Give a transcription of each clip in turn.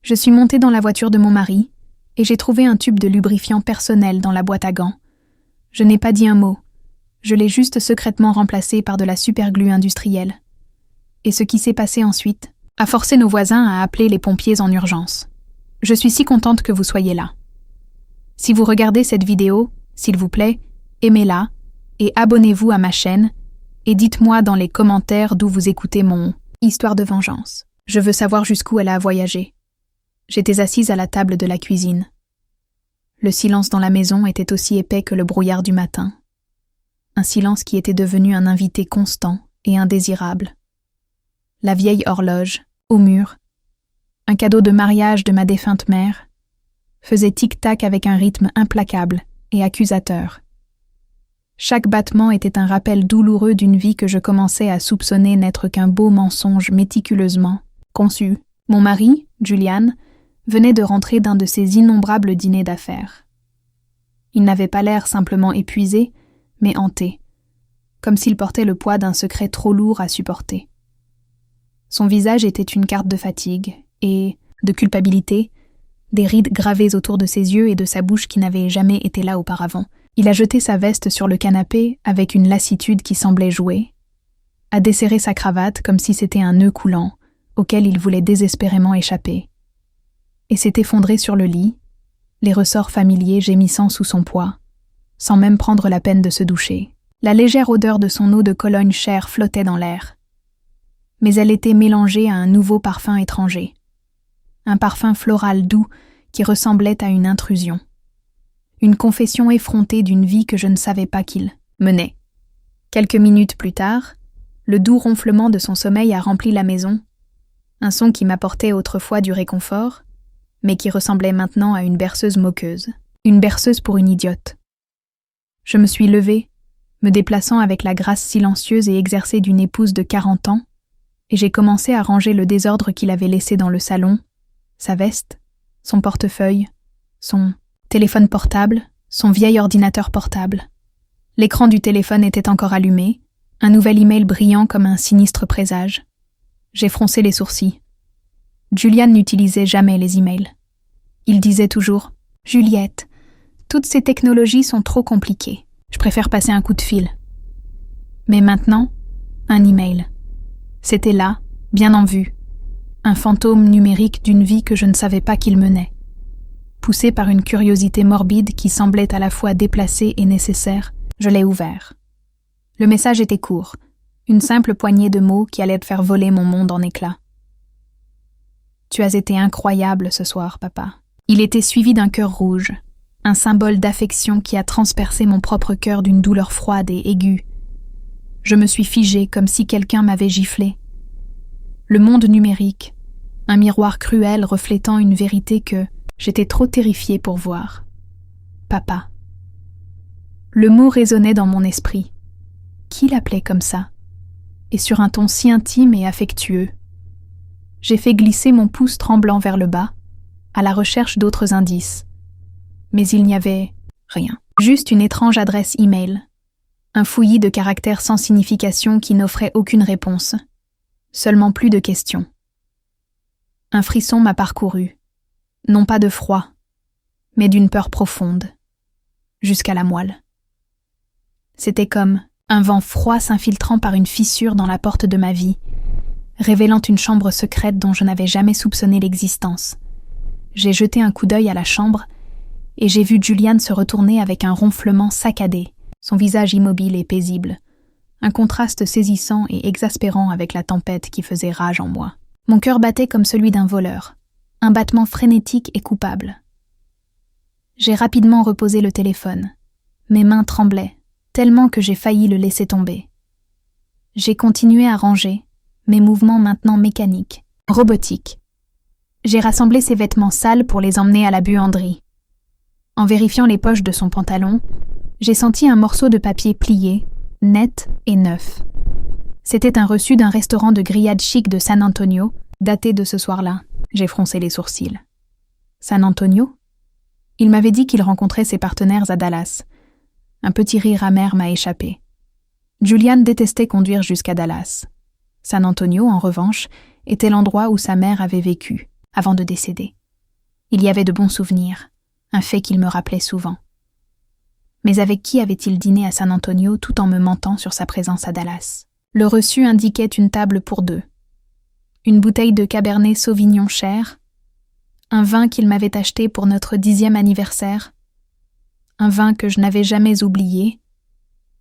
Je suis montée dans la voiture de mon mari et j'ai trouvé un tube de lubrifiant personnel dans la boîte à gants. Je n'ai pas dit un mot. Je l'ai juste secrètement remplacé par de la superglue industrielle. Et ce qui s'est passé ensuite a forcé nos voisins à appeler les pompiers en urgence. Je suis si contente que vous soyez là. Si vous regardez cette vidéo, s'il vous plaît, aimez-la et abonnez-vous à ma chaîne et dites-moi dans les commentaires d'où vous écoutez mon histoire de vengeance. Je veux savoir jusqu'où elle a voyagé. J'étais assise à la table de la cuisine. Le silence dans la maison était aussi épais que le brouillard du matin. Un silence qui était devenu un invité constant et indésirable. La vieille horloge, au mur, un cadeau de mariage de ma défunte mère, faisait tic-tac avec un rythme implacable et accusateur. Chaque battement était un rappel douloureux d'une vie que je commençais à soupçonner n'être qu'un beau mensonge méticuleusement conçu. Mon mari, Julian, venait de rentrer d'un de ses innombrables dîners d'affaires. Il n'avait pas l'air simplement épuisé, mais hanté, comme s'il portait le poids d'un secret trop lourd à supporter. Son visage était une carte de fatigue et de culpabilité, des rides gravées autour de ses yeux et de sa bouche qui n'avaient jamais été là auparavant. Il a jeté sa veste sur le canapé avec une lassitude qui semblait jouer, a desserré sa cravate comme si c'était un nœud coulant auquel il voulait désespérément échapper, et s'est effondré sur le lit, les ressorts familiers gémissant sous son poids, sans même prendre la peine de se doucher. La légère odeur de son eau de Cologne chère flottait dans l'air, mais elle était mélangée à un nouveau parfum étranger, un parfum floral doux qui ressemblait à une intrusion, une confession effrontée d'une vie que je ne savais pas qu'il menait. Quelques minutes plus tard, le doux ronflement de son sommeil a rempli la maison, un son qui m'apportait autrefois du réconfort, mais qui ressemblait maintenant à une berceuse moqueuse, une berceuse pour une idiote. Je me suis levée, me déplaçant avec la grâce silencieuse et exercée d'une épouse de 40 ans, et j'ai commencé à ranger le désordre qu'il avait laissé dans le salon, sa veste, son portefeuille, son téléphone portable, son vieil ordinateur portable. L'écran du téléphone était encore allumé, un nouvel email brillant comme un sinistre présage. J'ai froncé les sourcils. Julian n'utilisait jamais les emails. Il disait toujours « Juliette, toutes ces technologies sont trop compliquées. Je préfère passer un coup de fil. » Mais maintenant, un email. C'était là, bien en vue. Un fantôme numérique d'une vie que je ne savais pas qu'il menait. Poussé par une curiosité morbide qui semblait à la fois déplacée et nécessaire, je l'ai ouvert. Le message était court, une simple poignée de mots qui allait faire voler mon monde en éclats. « Tu as été incroyable ce soir, papa. » Il était suivi d'un cœur rouge, un symbole d'affection qui a transpercé mon propre cœur d'une douleur froide et aiguë. Je me suis figée comme si quelqu'un m'avait giflé. Le monde numérique, un miroir cruel reflétant une vérité que j'étais trop terrifiée pour voir. Papa. Le mot résonnait dans mon esprit. Qui l'appelait comme ça? Et sur un ton si intime et affectueux. J'ai fait glisser mon pouce tremblant vers le bas, à la recherche d'autres indices. Mais il n'y avait rien. Juste une étrange adresse email. Un fouillis de caractères sans signification qui n'offrait aucune réponse. Seulement plus de questions. Un frisson m'a parcouru. Non pas de froid, mais d'une peur profonde. Jusqu'à la moelle. C'était comme un vent froid s'infiltrant par une fissure dans la porte de ma vie, révélant une chambre secrète dont je n'avais jamais soupçonné l'existence. J'ai jeté un coup d'œil à la chambre et j'ai vu Julian se retourner avec un ronflement saccadé, son visage immobile et paisible, un contraste saisissant et exaspérant avec la tempête qui faisait rage en moi. Mon cœur battait comme celui d'un voleur, un battement frénétique et coupable. J'ai rapidement reposé le téléphone. Mes mains tremblaient, tellement que j'ai failli le laisser tomber. J'ai continué à ranger, mes mouvements maintenant mécaniques, robotiques. J'ai rassemblé ses vêtements sales pour les emmener à la buanderie. En vérifiant les poches de son pantalon, j'ai senti un morceau de papier plié, net et neuf. C'était un reçu d'un restaurant de grillades chic de San Antonio, daté de ce soir-là. J'ai froncé les sourcils. San Antonio? Il m'avait dit qu'il rencontrait ses partenaires à Dallas. Un petit rire amer m'a échappé. Julian détestait conduire jusqu'à Dallas. San Antonio, en revanche, était l'endroit où sa mère avait vécu, avant de décéder. Il y avait de bons souvenirs, un fait qu'il me rappelait souvent. Mais avec qui avait-il dîné à San Antonio tout en me mentant sur sa présence à Dallas? Le reçu indiquait une table pour 2. Une bouteille de Cabernet Sauvignon cher, un vin qu'il m'avait acheté pour notre 10e anniversaire, un vin que je n'avais jamais oublié,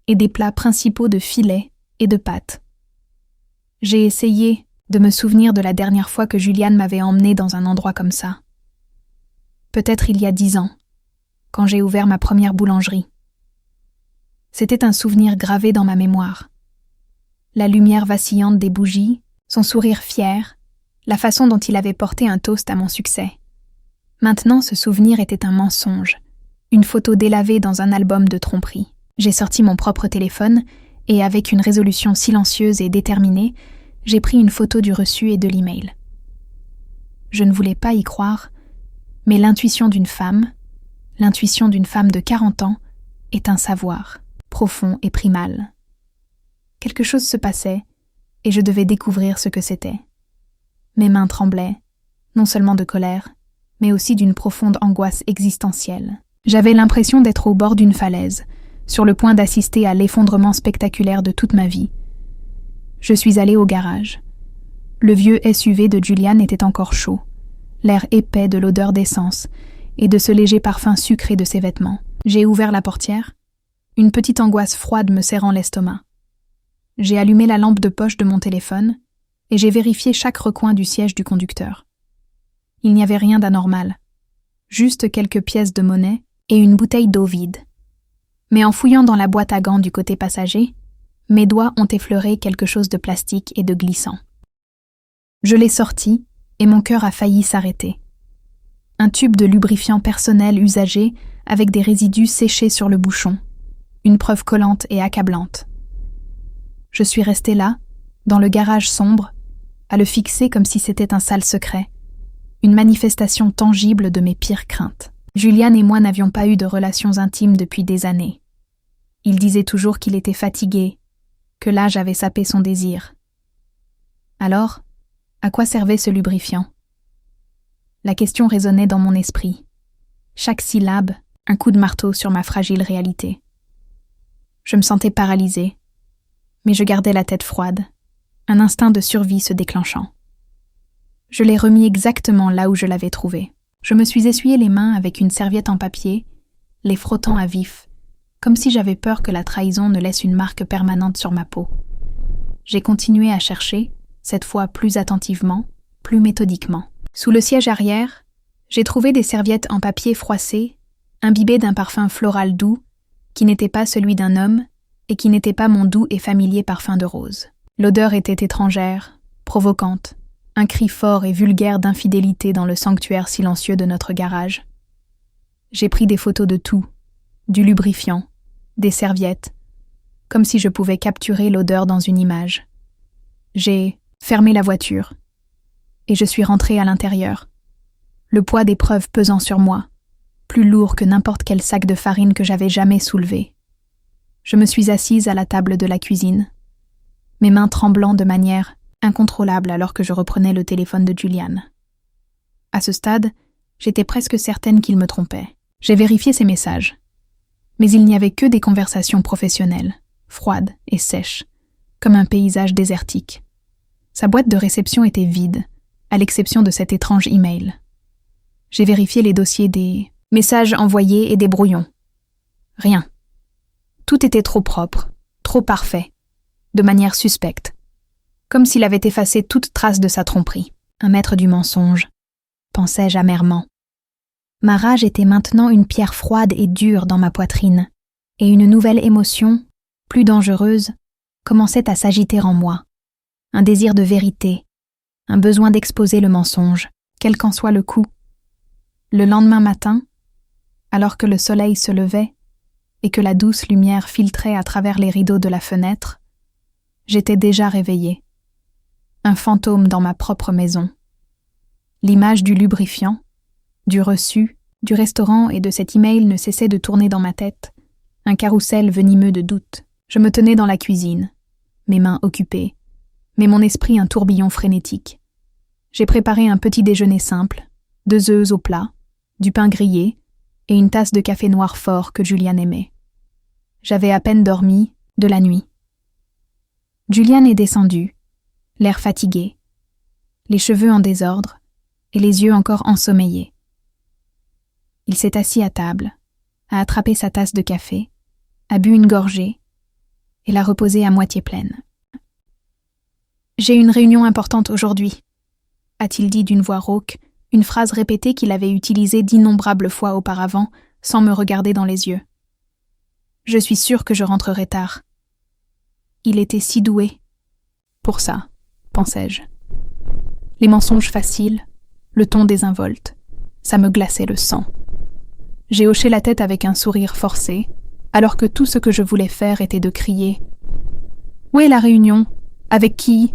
et des plats principaux de filet et de pâtes. J'ai essayé de me souvenir de la dernière fois que Juliane m'avait emmenée dans un endroit comme ça. Peut-être il y a 10 ans, quand j'ai ouvert ma première boulangerie. C'était un souvenir gravé dans ma mémoire. La lumière vacillante des bougies, son sourire fier, la façon dont il avait porté un toast à mon succès. Maintenant, ce souvenir était un mensonge, une photo délavée dans un album de tromperie. J'ai sorti mon propre téléphone et, avec une résolution silencieuse et déterminée, j'ai pris une photo du reçu et de l'email. Je ne voulais pas y croire, mais l'intuition d'une femme de 40 ans, est un savoir, profond et primal. Quelque chose se passait, et je devais découvrir ce que c'était. Mes mains tremblaient, non seulement de colère, mais aussi d'une profonde angoisse existentielle. J'avais l'impression d'être au bord d'une falaise, sur le point d'assister à l'effondrement spectaculaire de toute ma vie. Je suis allée au garage. Le vieux SUV de Juliane était encore chaud, l'air épais de l'odeur d'essence et de ce léger parfum sucré de ses vêtements. J'ai ouvert la portière, une petite angoisse froide me serrant l'estomac. J'ai allumé la lampe de poche de mon téléphone et j'ai vérifié chaque recoin du siège du conducteur. Il n'y avait rien d'anormal, juste quelques pièces de monnaie et une bouteille d'eau vide. Mais en fouillant dans la boîte à gants du côté passager, mes doigts ont effleuré quelque chose de plastique et de glissant. Je l'ai sorti et mon cœur a failli s'arrêter. Un tube de lubrifiant personnel usagé avec des résidus séchés sur le bouchon, une preuve collante et accablante. Je suis restée là, dans le garage sombre, à le fixer comme si c'était un sale secret, une manifestation tangible de mes pires craintes. Juliane et moi n'avions pas eu de relations intimes depuis des années. Il disait toujours qu'il était fatigué, que l'âge avait sapé son désir. Alors, à quoi servait ce lubrifiant? La question résonnait dans mon esprit. Chaque syllabe, un coup de marteau sur ma fragile réalité. Je me sentais paralysée, mais je gardais la tête froide, un instinct de survie se déclenchant. Je l'ai remis exactement là où je l'avais trouvé. Je me suis essuyé les mains avec une serviette en papier, les frottant à vif, comme si j'avais peur que la trahison ne laisse une marque permanente sur ma peau. J'ai continué à chercher, cette fois plus attentivement, plus méthodiquement. Sous le siège arrière, j'ai trouvé des serviettes en papier froissé, imbibées d'un parfum floral doux, qui n'était pas celui d'un homme et qui n'était pas mon doux et familier parfum de rose. L'odeur était étrangère, provocante, un cri fort et vulgaire d'infidélité dans le sanctuaire silencieux de notre garage. J'ai pris des photos de tout, du lubrifiant, des serviettes, comme si je pouvais capturer l'odeur dans une image. J'ai fermé la voiture, et je suis rentrée à l'intérieur, le poids des preuves pesant sur moi, plus lourd que n'importe quel sac de farine que j'avais jamais soulevé. Je me suis assise à la table de la cuisine, mes mains tremblant de manière incontrôlable alors que je reprenais le téléphone de Juliane. À ce stade, j'étais presque certaine qu'il me trompait. J'ai vérifié ses messages, mais il n'y avait que des conversations professionnelles, froides et sèches, comme un paysage désertique. Sa boîte de réception était vide, à l'exception de cet étrange email. J'ai vérifié les dossiers des messages envoyés et des brouillons. Rien. Tout était trop propre, trop parfait, de manière suspecte, comme s'il avait effacé toute trace de sa tromperie. Un maître du mensonge, pensais-je amèrement. Ma rage était maintenant une pierre froide et dure dans ma poitrine, et une nouvelle émotion, plus dangereuse, commençait à s'agiter en moi. Un désir de vérité, un besoin d'exposer le mensonge, quel qu'en soit le coût. Le lendemain matin, alors que le soleil se levait et que la douce lumière filtrait à travers les rideaux de la fenêtre, j'étais déjà réveillée. Un fantôme dans ma propre maison. L'image du lubrifiant, du reçu, du restaurant et de cet email ne cessait de tourner dans ma tête, un carrousel venimeux de doutes. Je me tenais dans la cuisine, mes mains occupées, mais mon esprit un tourbillon frénétique. J'ai préparé un petit déjeuner simple, 2 œufs au plat, du pain grillé et une tasse de café noir fort que Julian aimait. J'avais à peine dormi de la nuit. Julian est descendu, l'air fatigué, les cheveux en désordre et les yeux encore ensommeillés. Il s'est assis à table, a attrapé sa tasse de café, a bu une gorgée et l'a reposée à moitié pleine. « J'ai une réunion importante aujourd'hui », a-t-il dit d'une voix rauque, une phrase répétée qu'il avait utilisée d'innombrables fois auparavant, sans me regarder dans les yeux. Je suis sûre que je rentrerai tard. Il était si doué. Pour ça, pensai-je. Les mensonges faciles, le ton désinvolte, ça me glaçait le sang. J'ai hoché la tête avec un sourire forcé, alors que tout ce que je voulais faire était de crier « Où est la réunion? Avec qui?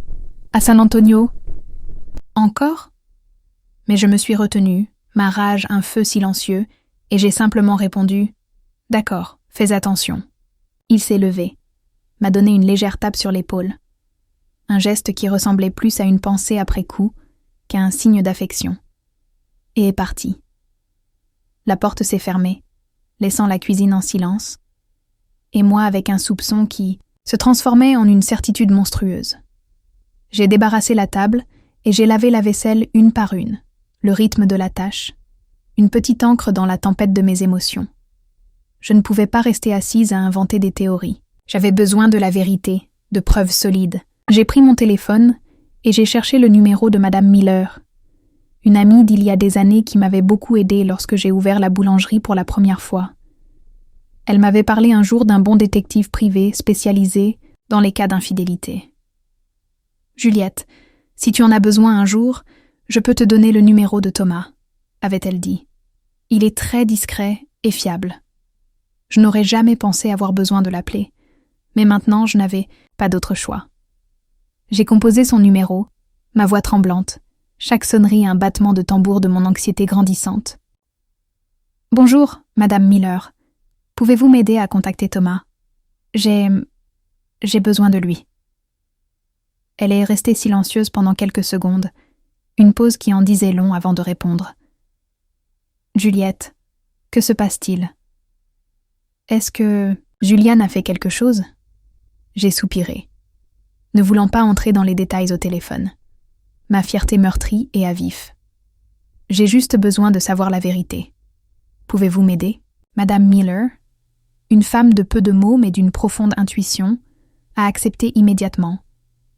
À San Antonio? » Encore? Mais je me suis retenue, ma rage un feu silencieux, et j'ai simplement répondu « D'accord, fais attention. » Il s'est levé, m'a donné une légère tape sur l'épaule. Un geste qui ressemblait plus à une pensée après coup qu'à un signe d'affection. Et est parti. La porte s'est fermée, laissant la cuisine en silence, et moi avec un soupçon qui se transformait en une certitude monstrueuse. J'ai débarrassé la table et j'ai lavé la vaisselle une par une, le rythme de la tâche, une petite encre dans la tempête de mes émotions. Je ne pouvais pas rester assise à inventer des théories. J'avais besoin de la vérité, de preuves solides. J'ai pris mon téléphone et j'ai cherché le numéro de Madame Miller, une amie d'il y a des années qui m'avait beaucoup aidée lorsque j'ai ouvert la boulangerie pour la première fois. Elle m'avait parlé un jour d'un bon détective privé spécialisé dans les cas d'infidélité. « Juliette, si tu en as besoin un jour, je peux te donner le numéro de Thomas, » avait-elle dit. « Il est très discret et fiable. » Je n'aurais jamais pensé avoir besoin de l'appeler, mais maintenant je n'avais pas d'autre choix. J'ai composé son numéro, ma voix tremblante, chaque sonnerie un battement de tambour de mon anxiété grandissante. « Bonjour, Madame Miller. Pouvez-vous m'aider à contacter Thomas? J'ai besoin de lui. » Elle est restée silencieuse pendant quelques secondes, une pause qui en disait long avant de répondre. « Juliette, que se passe-t-il? Est-ce que Julian a fait quelque chose? » J'ai soupiré, ne voulant pas entrer dans les détails au téléphone. Ma fierté meurtrie et à vif. « J'ai juste besoin de savoir la vérité. Pouvez-vous m'aider? » Madame Miller, une femme de peu de mots mais d'une profonde intuition, a accepté immédiatement,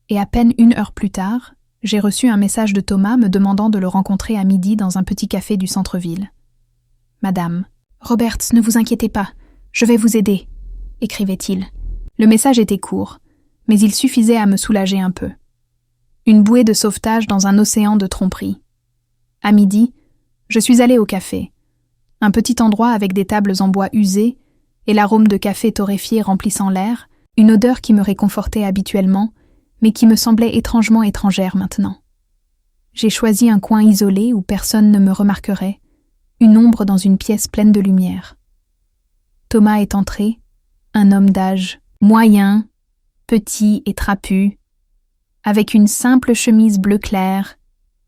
et à peine 1 heure plus tard, j'ai reçu un message de Thomas me demandant de le rencontrer à midi dans un petit café du centre-ville. « Madame, Roberts, ne vous inquiétez pas, je vais vous aider, » écrivait-il. Le message était court, mais il suffisait à me soulager un peu. Une bouée de sauvetage dans un océan de tromperies. À midi, je suis allée au café, un petit endroit avec des tables en bois usées et l'arôme de café torréfié remplissant l'air, une odeur qui me réconfortait habituellement, mais qui me semblait étrangement étrangère maintenant. J'ai choisi un coin isolé où personne ne me remarquerait, une ombre dans une pièce pleine de lumière. Thomas est entré, un homme d'âge moyen, petit et trapu, avec une simple chemise bleu clair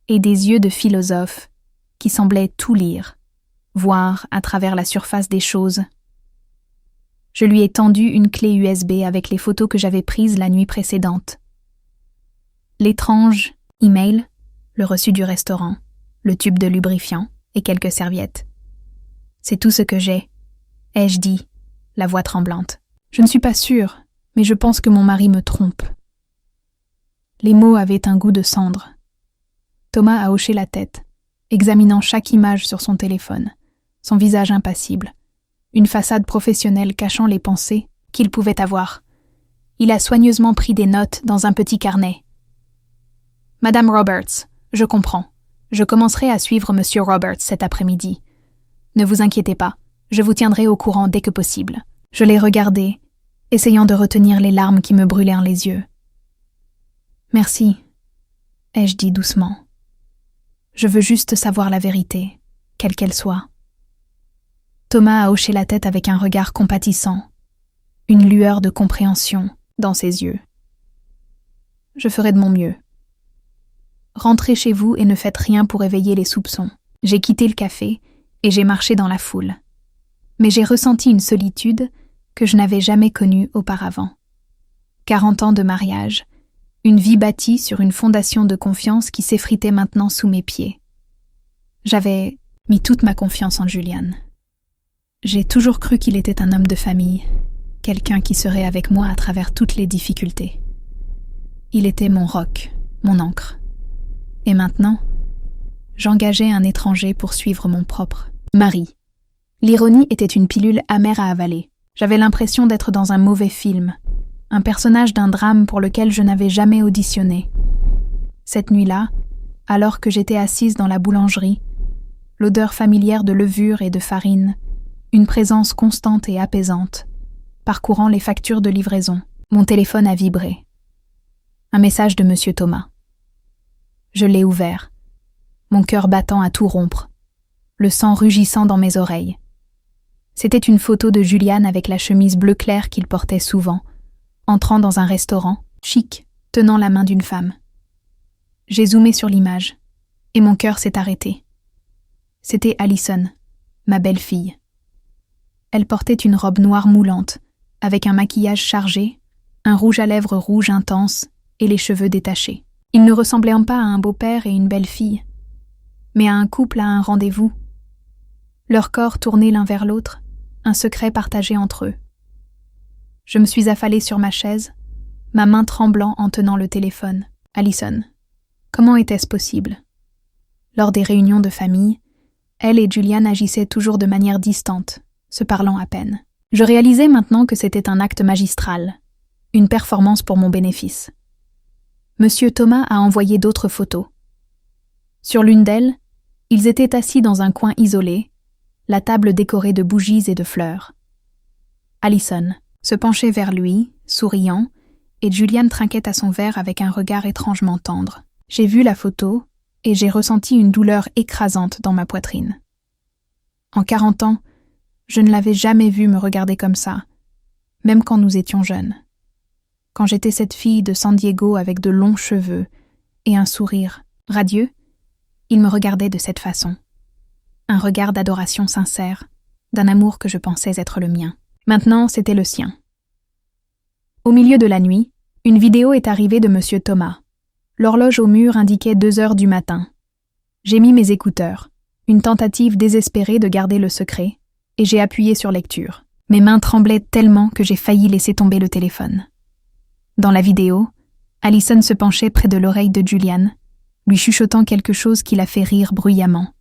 et des yeux de philosophe qui semblaient tout lire, voir à travers la surface des choses. Je lui ai tendu une clé USB avec les photos que j'avais prises la nuit précédente. L'étrange email, le reçu du restaurant, le tube de lubrifiant et quelques serviettes. C'est tout ce que j'ai, ai-je dit, la voix tremblante. Je ne suis pas sûre, mais je pense que mon mari me trompe. Les mots avaient un goût de cendre. Thomas a hoché la tête, examinant chaque image sur son téléphone, son visage impassible, une façade professionnelle cachant les pensées qu'il pouvait avoir. Il a soigneusement pris des notes dans un petit carnet. « Madame Roberts, je comprends. Je commencerai à suivre Monsieur Roberts cet après-midi. Ne vous inquiétez pas, je vous tiendrai au courant dès que possible. » Je l'ai regardé, essayant de retenir les larmes qui me brûlèrent les yeux. « Merci, » ai-je dit doucement. « Je veux juste savoir la vérité, quelle qu'elle soit. » Thomas a hoché la tête avec un regard compatissant, une lueur de compréhension dans ses yeux. « Je ferai de mon mieux. Rentrez chez vous et ne faites rien pour éveiller les soupçons. » J'ai quitté le café et j'ai marché dans la foule. Mais j'ai ressenti une solitude que je n'avais jamais connue auparavant. 40 ans de mariage, une vie bâtie sur une fondation de confiance qui s'effritait maintenant sous mes pieds. J'avais mis toute ma confiance en Julian. J'ai toujours cru qu'il était un homme de famille, quelqu'un qui serait avec moi à travers toutes les difficultés. Il était mon roc, mon ancre. Et maintenant, j'engageais un étranger pour suivre mon propre mari. L'ironie était une pilule amère à avaler. J'avais l'impression d'être dans un mauvais film, un personnage d'un drame pour lequel je n'avais jamais auditionné. Cette nuit-là, alors que j'étais assise dans la boulangerie, l'odeur familière de levure et de farine, une présence constante et apaisante, parcourant les factures de livraison, mon téléphone a vibré. Un message de Monsieur Thomas. Je l'ai ouvert, mon cœur battant à tout rompre, le sang rugissant dans mes oreilles. C'était une photo de Julian avec la chemise bleu clair qu'il portait souvent, entrant dans un restaurant, chic, tenant la main d'une femme. J'ai zoomé sur l'image, et mon cœur s'est arrêté. C'était Allison, ma belle-fille. Elle portait une robe noire moulante, avec un maquillage chargé, un rouge à lèvres rouge intense et les cheveux détachés. Ils ne ressemblaient pas à un beau-père et une belle-fille, mais à un couple à un rendez-vous. Leurs corps tournés l'un vers l'autre, un secret partagé entre eux. Je me suis affalée sur ma chaise, ma main tremblant en tenant le téléphone. Allison. Comment était-ce possible? Lors des réunions de famille, elle et Julian agissaient toujours de manière distante, se parlant à peine. Je réalisais maintenant que c'était un acte magistral, une performance pour mon bénéfice. Monsieur Thomas a envoyé d'autres photos. Sur l'une d'elles, ils étaient assis dans un coin isolé, la table décorée de bougies et de fleurs. Allison se penchait vers lui, souriant, et Julian trinquait à son verre avec un regard étrangement tendre. J'ai vu la photo et j'ai ressenti une douleur écrasante dans ma poitrine. En 40 ans, je ne l'avais jamais vu me regarder comme ça, même quand nous étions jeunes. Quand j'étais cette fille de San Diego avec de longs cheveux et un sourire radieux, il me regardait de cette façon. Un regard d'adoration sincère, d'un amour que je pensais être le mien. Maintenant, c'était le sien. Au milieu de la nuit, une vidéo est arrivée de Monsieur Thomas. L'horloge au mur indiquait 2 heures du matin. J'ai mis mes écouteurs, une tentative désespérée de garder le secret, et j'ai appuyé sur lecture. Mes mains tremblaient tellement que j'ai failli laisser tomber le téléphone. Dans la vidéo, Allison se penchait près de l'oreille de Julian, lui chuchotant quelque chose qui la fait rire bruyamment.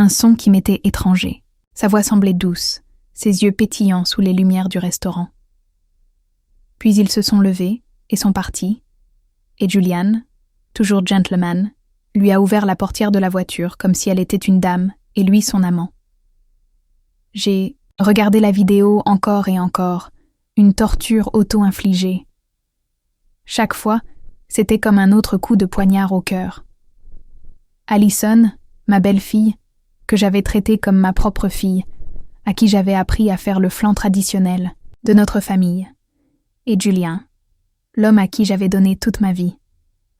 Un son qui m'était étranger. Sa voix semblait douce, ses yeux pétillants sous les lumières du restaurant. Puis ils se sont levés et sont partis, et Julian, toujours gentleman, lui a ouvert la portière de la voiture comme si elle était une dame et lui son amant. J'ai regardé la vidéo encore et encore, une torture auto-infligée. Chaque fois, c'était comme un autre coup de poignard au cœur. Allison, ma belle-fille, que j'avais traitée comme ma propre fille, à qui j'avais appris à faire le flan traditionnel de notre famille, et Julian, l'homme à qui j'avais donné toute ma vie,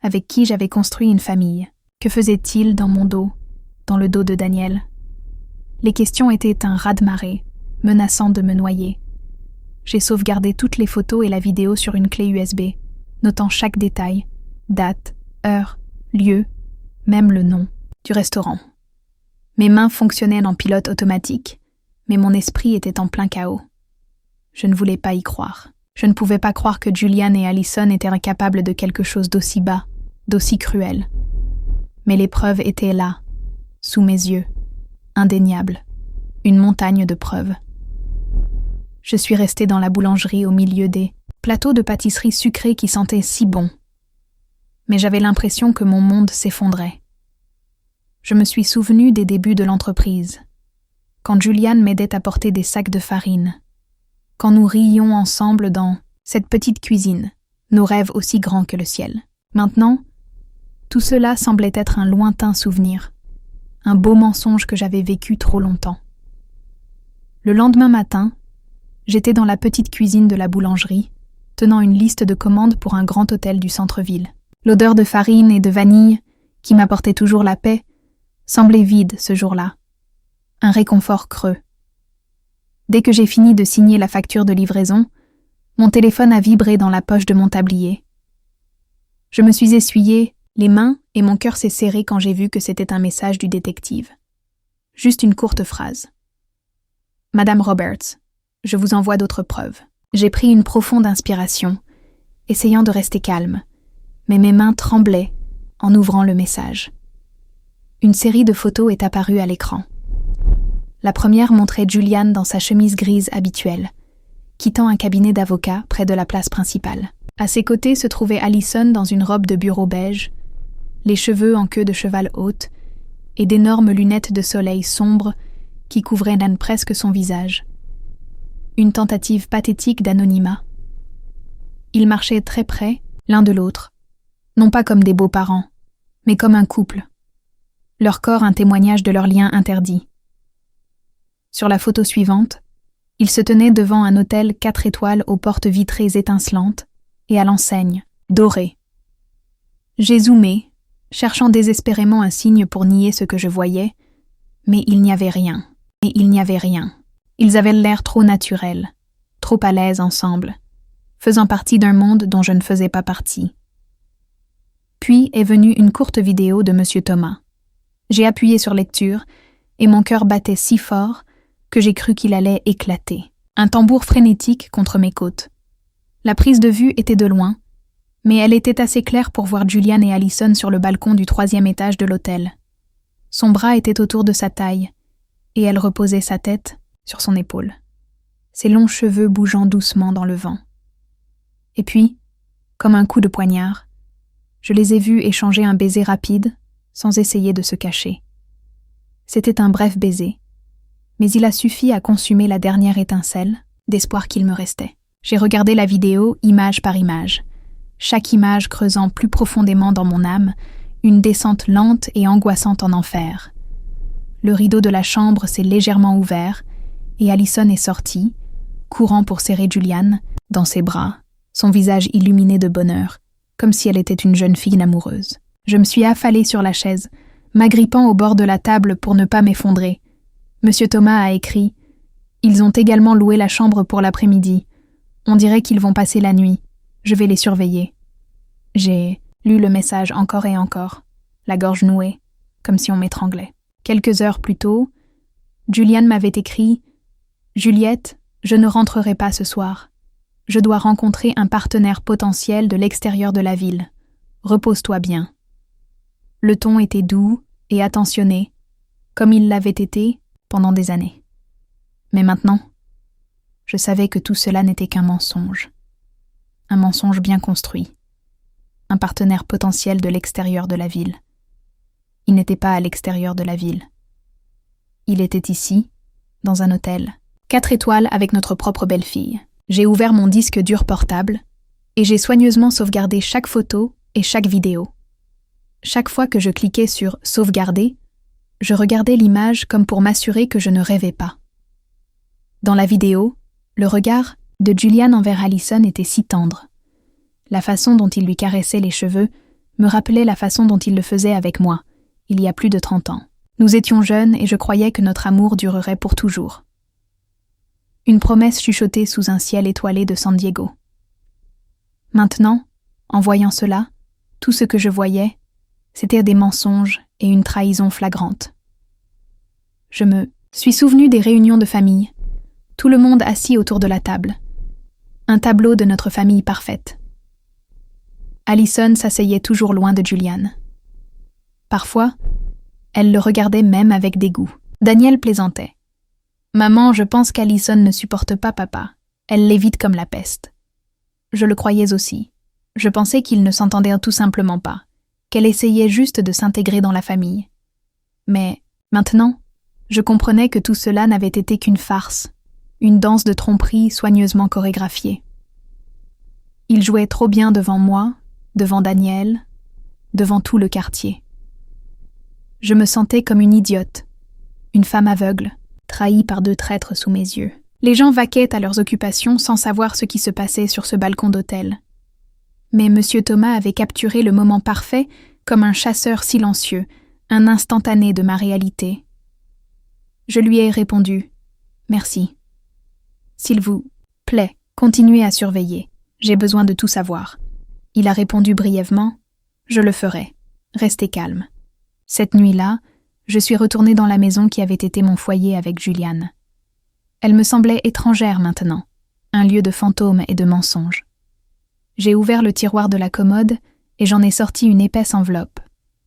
avec qui j'avais construit une famille. Que faisait-il dans mon dos, dans le dos de Daniel? Les questions étaient un raz-de-marée, menaçant de me noyer. J'ai sauvegardé toutes les photos et la vidéo sur une clé USB, notant chaque détail, date, heure, lieu, même le nom du restaurant. Mes mains fonctionnaient en pilote automatique, mais mon esprit était en plein chaos. Je ne voulais pas y croire. Je ne pouvais pas croire que Julian et Allison étaient incapables de quelque chose d'aussi bas, d'aussi cruel. Mais les preuves étaient là, sous mes yeux, indéniables, une montagne de preuves. Je suis restée dans la boulangerie au milieu des plateaux de pâtisserie sucrée qui sentaient si bon. Mais j'avais l'impression que mon monde s'effondrait. Je me suis souvenue des débuts de l'entreprise, quand Julian m'aidait à porter des sacs de farine, quand nous riions ensemble dans cette petite cuisine, nos rêves aussi grands que le ciel. Maintenant, tout cela semblait être un lointain souvenir, un beau mensonge que j'avais vécu trop longtemps. Le lendemain matin, j'étais dans la petite cuisine de la boulangerie, tenant une liste de commandes pour un grand hôtel du centre-ville. L'odeur de farine et de vanille, qui m'apportait toujours la paix, semblait vide ce jour-là. un réconfort creux. Dès que j'ai fini de signer la facture de livraison, mon téléphone a vibré dans la poche de mon tablier. Je me suis essuyé les mains et mon cœur s'est serré quand j'ai vu que c'était un message du détective. Juste une courte phrase. « Madame Roberts, je vous envoie d'autres preuves. » J'ai pris une profonde inspiration, essayant de rester calme, mais mes mains tremblaient en ouvrant le message. Une série de photos est apparue à l'écran. La première montrait Julian dans sa chemise grise habituelle, quittant un cabinet d'avocat près de la place principale. À ses côtés se trouvait Allison dans une robe de bureau beige, les cheveux en queue de cheval haute et d'énormes lunettes de soleil sombres qui couvraient presque son visage. Une tentative pathétique d'anonymat. Ils marchaient très près, l'un de l'autre, non pas comme des beaux-parents, mais comme un couple. Leur corps un témoignage de leur lien interdit. Sur la photo suivante, ils se tenaient devant un hôtel 4 étoiles aux portes vitrées étincelantes et à l'enseigne, dorée. J'ai zoomé, cherchant désespérément un signe pour nier ce que je voyais, mais il n'y avait rien. Et il n'y avait rien. Ils avaient l'air trop naturels, trop à l'aise ensemble, faisant partie d'un monde dont je ne faisais pas partie. Puis est venue une courte vidéo de M. Thomas. J'ai appuyé sur lecture et mon cœur battait si fort que j'ai cru qu'il allait éclater. Un tambour frénétique contre mes côtes. La prise de vue était de loin, mais elle était assez claire pour voir Julian et Allison sur le balcon du 3e étage de l'hôtel. Son bras était autour de sa taille, et elle reposait sa tête sur son épaule, ses longs cheveux bougeant doucement dans le vent. Et puis, comme un coup de poignard, je les ai vus échanger un baiser rapide, sans essayer de se cacher. C'était un bref baiser, mais il a suffi à consumer la dernière étincelle d'espoir qu'il me restait. J'ai regardé la vidéo image par image, chaque image creusant plus profondément dans mon âme une descente lente et angoissante en enfer. Le rideau de la chambre s'est légèrement ouvert et Allison est sortie, courant pour serrer Julian dans ses bras, son visage illuminé de bonheur, comme si elle était une jeune fille amoureuse. Je me suis affalée sur la chaise, m'agrippant au bord de la table pour ne pas m'effondrer. Monsieur Thomas a écrit « Ils ont également loué la chambre pour l'après-midi. On dirait qu'ils vont passer la nuit. Je vais les surveiller. » J'ai lu le message encore et encore, la gorge nouée, comme si on m'étranglait. Quelques heures plus tôt, Julian m'avait écrit « Juliette, je ne rentrerai pas ce soir. Je dois rencontrer un partenaire potentiel de l'extérieur de la ville. Repose-toi bien. » Le ton était doux et attentionné, comme il l'avait été pendant des années. Mais maintenant, je savais que tout cela n'était qu'un mensonge. Un mensonge bien construit. Un partenaire potentiel de l'extérieur de la ville. Il n'était pas à l'extérieur de la ville. Il était ici, dans un hôtel, 4 étoiles avec notre propre belle-fille. J'ai ouvert mon disque dur portable et j'ai soigneusement sauvegardé chaque photo et chaque vidéo. Chaque fois que je cliquais sur « Sauvegarder », je regardais l'image comme pour m'assurer que je ne rêvais pas. Dans la vidéo, le regard de Julian envers Allison était si tendre. La façon dont il lui caressait les cheveux me rappelait la façon dont il le faisait avec moi, il y a plus de 30 ans. Nous étions jeunes et je croyais que notre amour durerait pour toujours. Une promesse chuchotée sous un ciel étoilé de San Diego. Maintenant, en voyant cela, tout ce que je voyais, c'était des mensonges et une trahison flagrante. Je me suis souvenu des réunions de famille, tout le monde assis autour de la table. Un tableau de notre famille parfaite. Allison s'asseyait toujours loin de Julian. Parfois, elle le regardait même avec dégoût. Daniel plaisantait. « Maman, je pense qu'Allison ne supporte pas papa. Elle l'évite comme la peste. » Je le croyais aussi. Je pensais qu'ils ne s'entendaient tout simplement pas, qu'elle essayait juste de s'intégrer dans la famille. Mais, maintenant, je comprenais que tout cela n'avait été qu'une farce, une danse de tromperie soigneusement chorégraphiée. Il jouait trop bien devant moi, devant Daniel, devant tout le quartier. Je me sentais comme une idiote, une femme aveugle, trahie par 2 traîtres sous mes yeux. Les gens vaquaient à leurs occupations sans savoir ce qui se passait sur ce balcon d'hôtel. Mais M. Thomas avait capturé le moment parfait comme un chasseur silencieux, un instantané de ma réalité. Je lui ai répondu « Merci. S'il vous plaît, continuez à surveiller. J'ai besoin de tout savoir. » Il a répondu brièvement « Je le ferai. Restez calme. » Cette nuit-là, je suis retournée dans la maison qui avait été mon foyer avec Juliane. Elle me semblait étrangère maintenant, un lieu de fantômes et de mensonges. J'ai ouvert le tiroir de la commode et j'en ai sorti une épaisse enveloppe,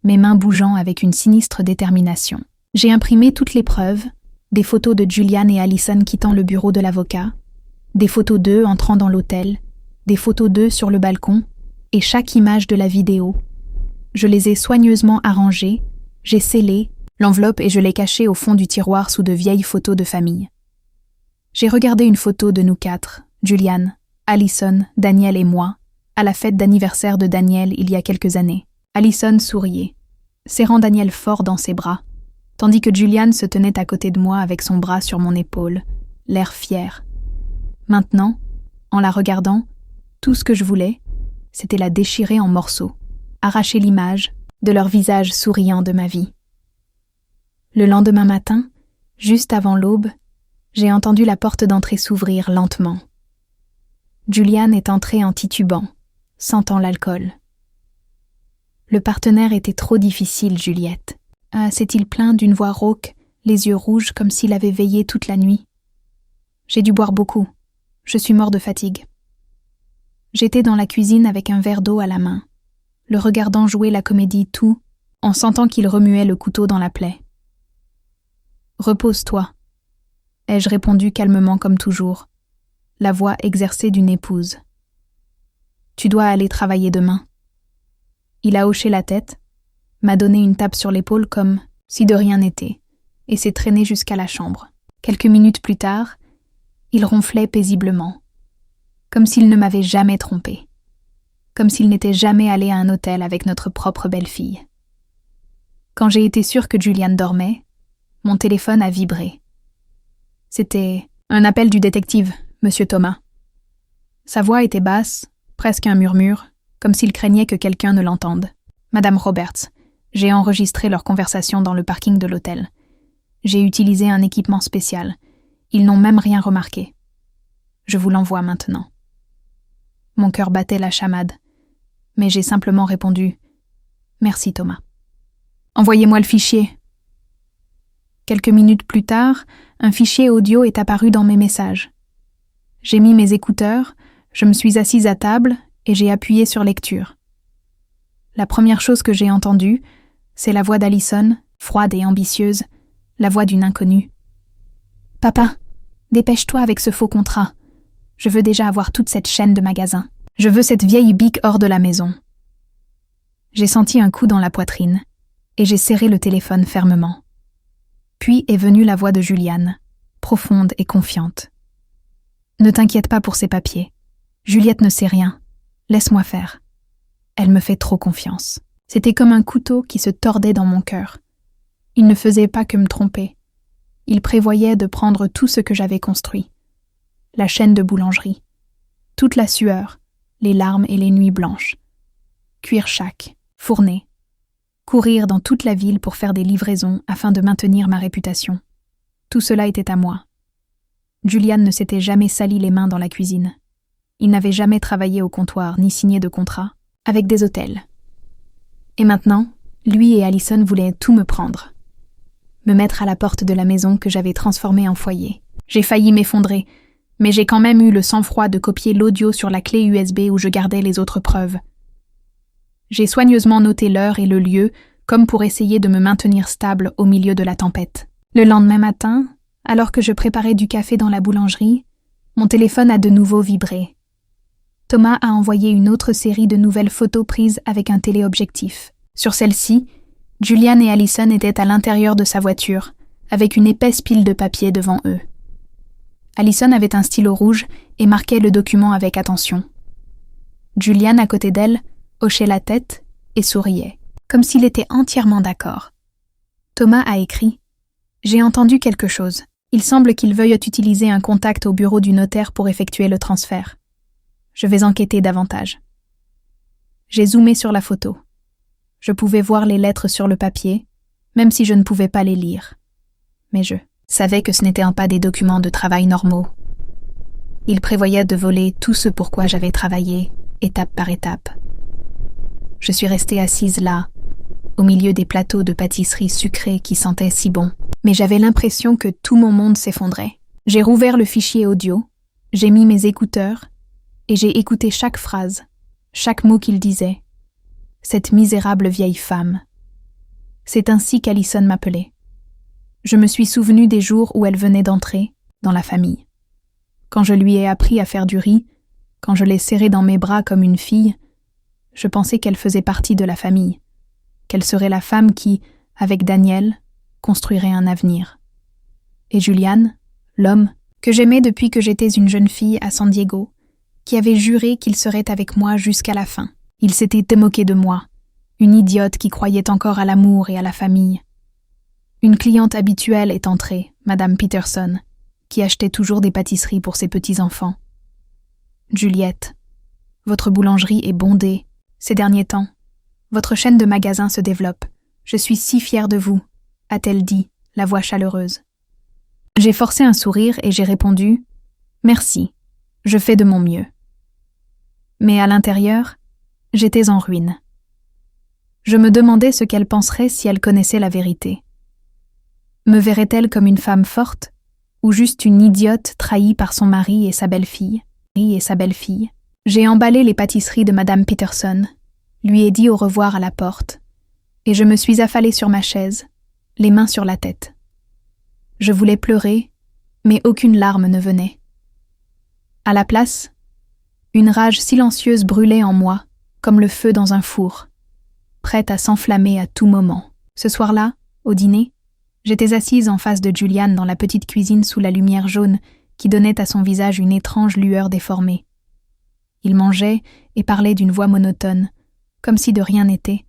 mes mains bougeant avec une sinistre détermination. J'ai imprimé toutes les preuves, des photos de Juliane et Allison quittant le bureau de l'avocat, des photos d'eux entrant dans l'hôtel, des photos d'eux sur le balcon, et chaque image de la vidéo. Je les ai soigneusement arrangées, j'ai scellé l'enveloppe et je l'ai cachée au fond du tiroir sous de vieilles photos de famille. J'ai regardé une photo de nous quatre, Juliane, Allison, Daniel et moi, à la fête d'anniversaire de Daniel il y a quelques années. Allison souriait, serrant Daniel fort dans ses bras, tandis que Juliane se tenait à côté de moi avec son bras sur mon épaule, l'air fier. Maintenant, en la regardant, tout ce que je voulais, c'était la déchirer en morceaux, arracher l'image de leur visage souriant de ma vie. Le lendemain matin, juste avant l'aube, j'ai entendu la porte d'entrée s'ouvrir lentement. Juliane est entrée en titubant, sentant l'alcool. Le partenaire était trop difficile, Juliette. S'est-il plaint d'une voix rauque, les yeux rouges comme s'il avait veillé toute la nuit. J'ai dû boire beaucoup. Je suis mort de fatigue. J'étais dans la cuisine avec un verre d'eau à la main, le regardant jouer la comédie tout, en sentant qu'il remuait le couteau dans la plaie. « Repose-toi », ai-je répondu calmement comme toujours, la voix exercée d'une épouse. « Tu dois aller travailler demain. » Il a hoché la tête, m'a donné une tape sur l'épaule comme si de rien n'était, et s'est traîné jusqu'à la chambre. Quelques minutes plus tard, il ronflait paisiblement, comme s'il ne m'avait jamais trompé, comme s'il n'était jamais allé à un hôtel avec notre propre belle-fille. Quand j'ai été sûre que Juliane dormait, mon téléphone a vibré. C'était un appel du détective, Monsieur Thomas. Sa voix était basse, presque un murmure, comme s'il craignait que quelqu'un ne l'entende. Madame Roberts, j'ai enregistré leur conversation dans le parking de l'hôtel. J'ai utilisé un équipement spécial. Ils n'ont même rien remarqué. Je vous l'envoie maintenant. Mon cœur battait la chamade, mais j'ai simplement répondu « Merci Thomas. Envoyez-moi le fichier. » Quelques minutes plus tard, un fichier audio est apparu dans mes messages. J'ai mis mes écouteurs, je me suis assise à table et j'ai appuyé sur lecture. La première chose que j'ai entendue, c'est la voix d'Allison, froide et ambitieuse, la voix d'une inconnue. « Papa, dépêche-toi avec ce faux contrat. Je veux déjà avoir toute cette chaîne de magasins. Je veux cette vieille bique hors de la maison. » J'ai senti un coup dans la poitrine et j'ai serré le téléphone fermement. Puis est venue la voix de Juliane, profonde et confiante. « Ne t'inquiète pas pour ces papiers. Juliette ne sait rien. Laisse-moi faire. Elle me fait trop confiance. » C'était comme un couteau qui se tordait dans mon cœur. Il ne faisait pas que me tromper. Il prévoyait de prendre tout ce que j'avais construit. La chaîne de boulangerie. Toute la sueur, les larmes et les nuits blanches. Cuire chaque, fourner. Courir dans toute la ville pour faire des livraisons afin de maintenir ma réputation. Tout cela était à moi. Juliane ne s'était jamais sali les mains dans la cuisine. Il n'avait jamais travaillé au comptoir ni signé de contrat avec des hôtels. Et maintenant, lui et Allison voulaient tout me prendre. Me mettre à la porte de la maison que j'avais transformée en foyer. J'ai failli m'effondrer, mais j'ai quand même eu le sang-froid de copier l'audio sur la clé USB où je gardais les autres preuves. J'ai soigneusement noté l'heure et le lieu, comme pour essayer de me maintenir stable au milieu de la tempête. Le lendemain matin, alors que je préparais du café dans la boulangerie, mon téléphone a de nouveau vibré. Thomas a envoyé une autre série de nouvelles photos prises avec un téléobjectif. Sur celle-ci, Juliane et Allison étaient à l'intérieur de sa voiture, avec une épaisse pile de papier devant eux. Allison avait un stylo rouge et marquait le document avec attention. Juliane, à côté d'elle, hochait la tête et souriait, comme s'il était entièrement d'accord. Thomas a écrit « J'ai entendu quelque chose. Il semble qu'il veuille utiliser un contact au bureau du notaire pour effectuer le transfert. Je vais enquêter davantage. » J'ai zoomé sur la photo. Je pouvais voir les lettres sur le papier, même si je ne pouvais pas les lire. Mais savait que ce n'était pas des documents de travail normaux. Il prévoyait de voler tout ce pour quoi j'avais travaillé, étape par étape. Je suis restée assise là, au milieu des plateaux de pâtisserie sucrée qui sentaient si bon, mais j'avais l'impression que tout mon monde s'effondrait. J'ai rouvert le fichier audio, j'ai mis mes écouteurs, et j'ai écouté chaque phrase, chaque mot qu'il disait. Cette misérable vieille femme. C'est ainsi qu'Alison m'appelait. Je me suis souvenue des jours où elle venait d'entrer dans la famille. Quand je lui ai appris à faire du riz, quand je l'ai serrée dans mes bras comme une fille, je pensais qu'elle faisait partie de la famille, qu'elle serait la femme qui, avec Daniel, construirait un avenir. Et Julian, l'homme que j'aimais depuis que j'étais une jeune fille à San Diego, qui avait juré qu'il serait avec moi jusqu'à la fin. Il s'était moqué de moi, une idiote qui croyait encore à l'amour et à la famille. Une cliente habituelle est entrée, Madame Peterson, qui achetait toujours des pâtisseries pour ses petits-enfants. « Juliette, votre boulangerie est bondée, ces derniers temps. Votre chaîne de magasins se développe. Je suis si fière de vous, a-t-elle dit, la voix chaleureuse. J'ai forcé un sourire et j'ai répondu « Merci, je fais de mon mieux. » Mais à l'intérieur, j'étais en ruine. Je me demandais ce qu'elle penserait si elle connaissait la vérité. Me verrait-elle comme une femme forte ou juste une idiote trahie par son mari et sa belle-fille? J'ai emballé les pâtisseries de Madame Peterson, lui ai dit au revoir à la porte, et je me suis affalée sur ma chaise, les mains sur la tête. Je voulais pleurer, mais aucune larme ne venait. À la place, une rage silencieuse brûlait en moi, comme le feu dans un four, prête à s'enflammer à tout moment. Ce soir-là, au dîner, j'étais assise en face de Julian dans la petite cuisine sous la lumière jaune qui donnait à son visage une étrange lueur déformée. Il mangeait et parlait d'une voix monotone, comme si de rien n'était,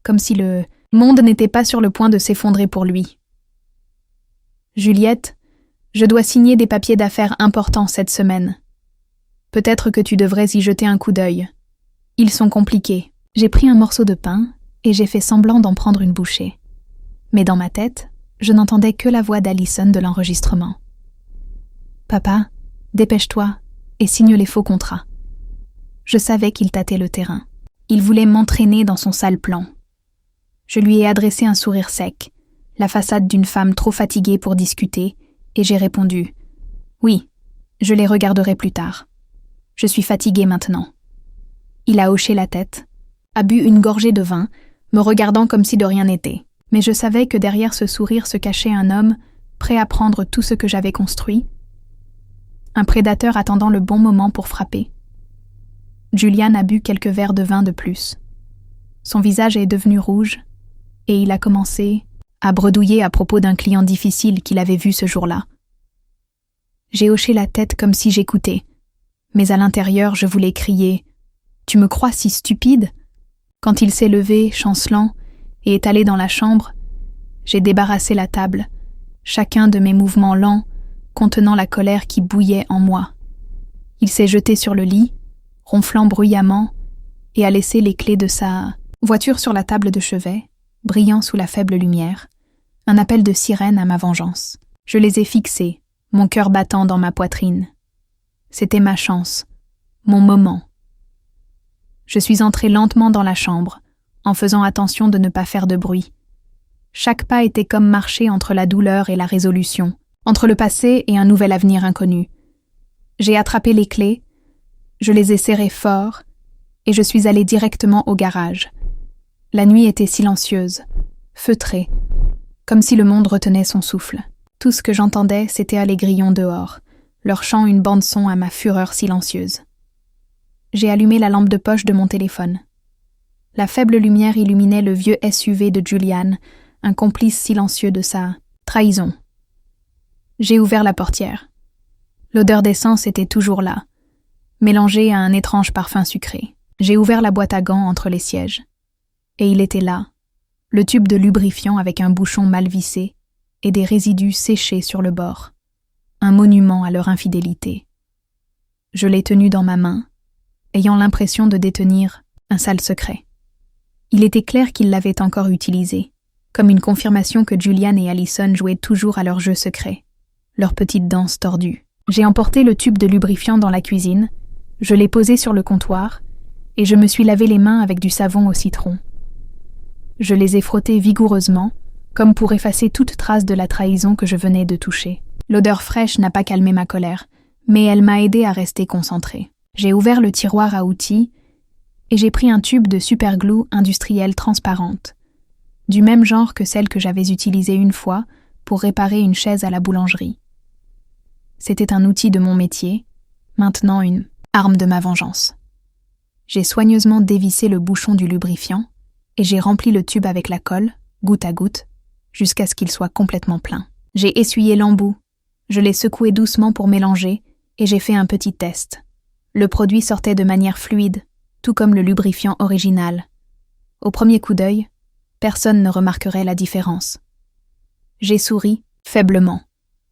comme si le monde n'était pas sur le point de s'effondrer pour lui. « Juliette, je dois signer des papiers d'affaires importants cette semaine. Peut-être que tu devrais y jeter un coup d'œil. Ils sont compliqués. » J'ai pris un morceau de pain et j'ai fait semblant d'en prendre une bouchée. Mais dans ma tête, je n'entendais que la voix d'Alison de l'enregistrement. « Papa, dépêche-toi et signe les faux contrats. » Je savais qu'il tâtait le terrain. Il voulait m'entraîner dans son sale plan. Je lui ai adressé un sourire sec, la façade d'une femme trop fatiguée pour discuter, et j'ai répondu « Oui, je les regarderai plus tard. Je suis fatiguée maintenant. » Il a hoché la tête, a bu une gorgée de vin, me regardant comme si de rien n'était. Mais je savais que derrière ce sourire se cachait un homme prêt à prendre tout ce que j'avais construit, un prédateur attendant le bon moment pour frapper. Julian a bu quelques verres de vin de plus. Son visage est devenu rouge, et il a commencé à bredouiller à propos d'un client difficile qu'il avait vu ce jour-là. J'ai hoché la tête comme si j'écoutais, mais à l'intérieur je voulais crier « Tu me crois si stupide ?» Quand il s'est levé, chancelant, et est allé dans la chambre, j'ai débarrassé la table, chacun de mes mouvements lents, contenant la colère qui bouillait en moi. Il s'est jeté sur le lit, ronflant bruyamment, et a laissé les clés de sa voiture sur la table de chevet, brillant sous la faible lumière, un appel de sirène à ma vengeance. Je les ai fixés, mon cœur battant dans ma poitrine. C'était ma chance, mon moment. Je suis entrée lentement dans la chambre, en faisant attention de ne pas faire de bruit. Chaque pas était comme marcher entre la douleur et la résolution, entre le passé et un nouvel avenir inconnu. J'ai attrapé les clés, je les ai serrées fort, et je suis allée directement au garage. La nuit était silencieuse, feutrée, comme si le monde retenait son souffle. Tout ce que j'entendais, c'était les grillons dehors, leur chant une bande-son à ma fureur silencieuse. J'ai allumé la lampe de poche de mon téléphone. La faible lumière illuminait le vieux SUV de Julian, un complice silencieux de sa trahison. J'ai ouvert la portière. L'odeur d'essence était toujours là, mélangée à un étrange parfum sucré. J'ai ouvert la boîte à gants entre les sièges. Et il était là, le tube de lubrifiant avec un bouchon mal vissé et des résidus séchés sur le bord. Un monument à leur infidélité. Je l'ai tenu dans ma main, ayant l'impression de détenir un sale secret. Il était clair qu'ils l'avaient encore utilisé, comme une confirmation que Julian et Alison jouaient toujours à leur jeu secret. leurs petites danses tordues. J'ai emporté le tube de lubrifiant dans la cuisine, je l'ai posé sur le comptoir, et je me suis lavé les mains avec du savon au citron. Je les ai frottés vigoureusement, comme pour effacer toute trace de la trahison que je venais de toucher. L'odeur fraîche n'a pas calmé ma colère, mais elle m'a aidé à rester concentrée. J'ai ouvert le tiroir à outils et j'ai pris un tube de superglue industrielle transparente, du même genre que celle que j'avais utilisée une fois pour réparer une chaise à la boulangerie. C'était un outil de mon métier, maintenant une arme de ma vengeance. J'ai soigneusement dévissé le bouchon du lubrifiant et j'ai rempli le tube avec la colle, goutte à goutte, jusqu'à ce qu'il soit complètement plein. J'ai essuyé l'embout, je l'ai secoué doucement pour mélanger et j'ai fait un petit test. Le produit sortait de manière fluide, tout comme le lubrifiant original. Au premier coup d'œil, personne ne remarquerait la différence. J'ai souri, faiblement,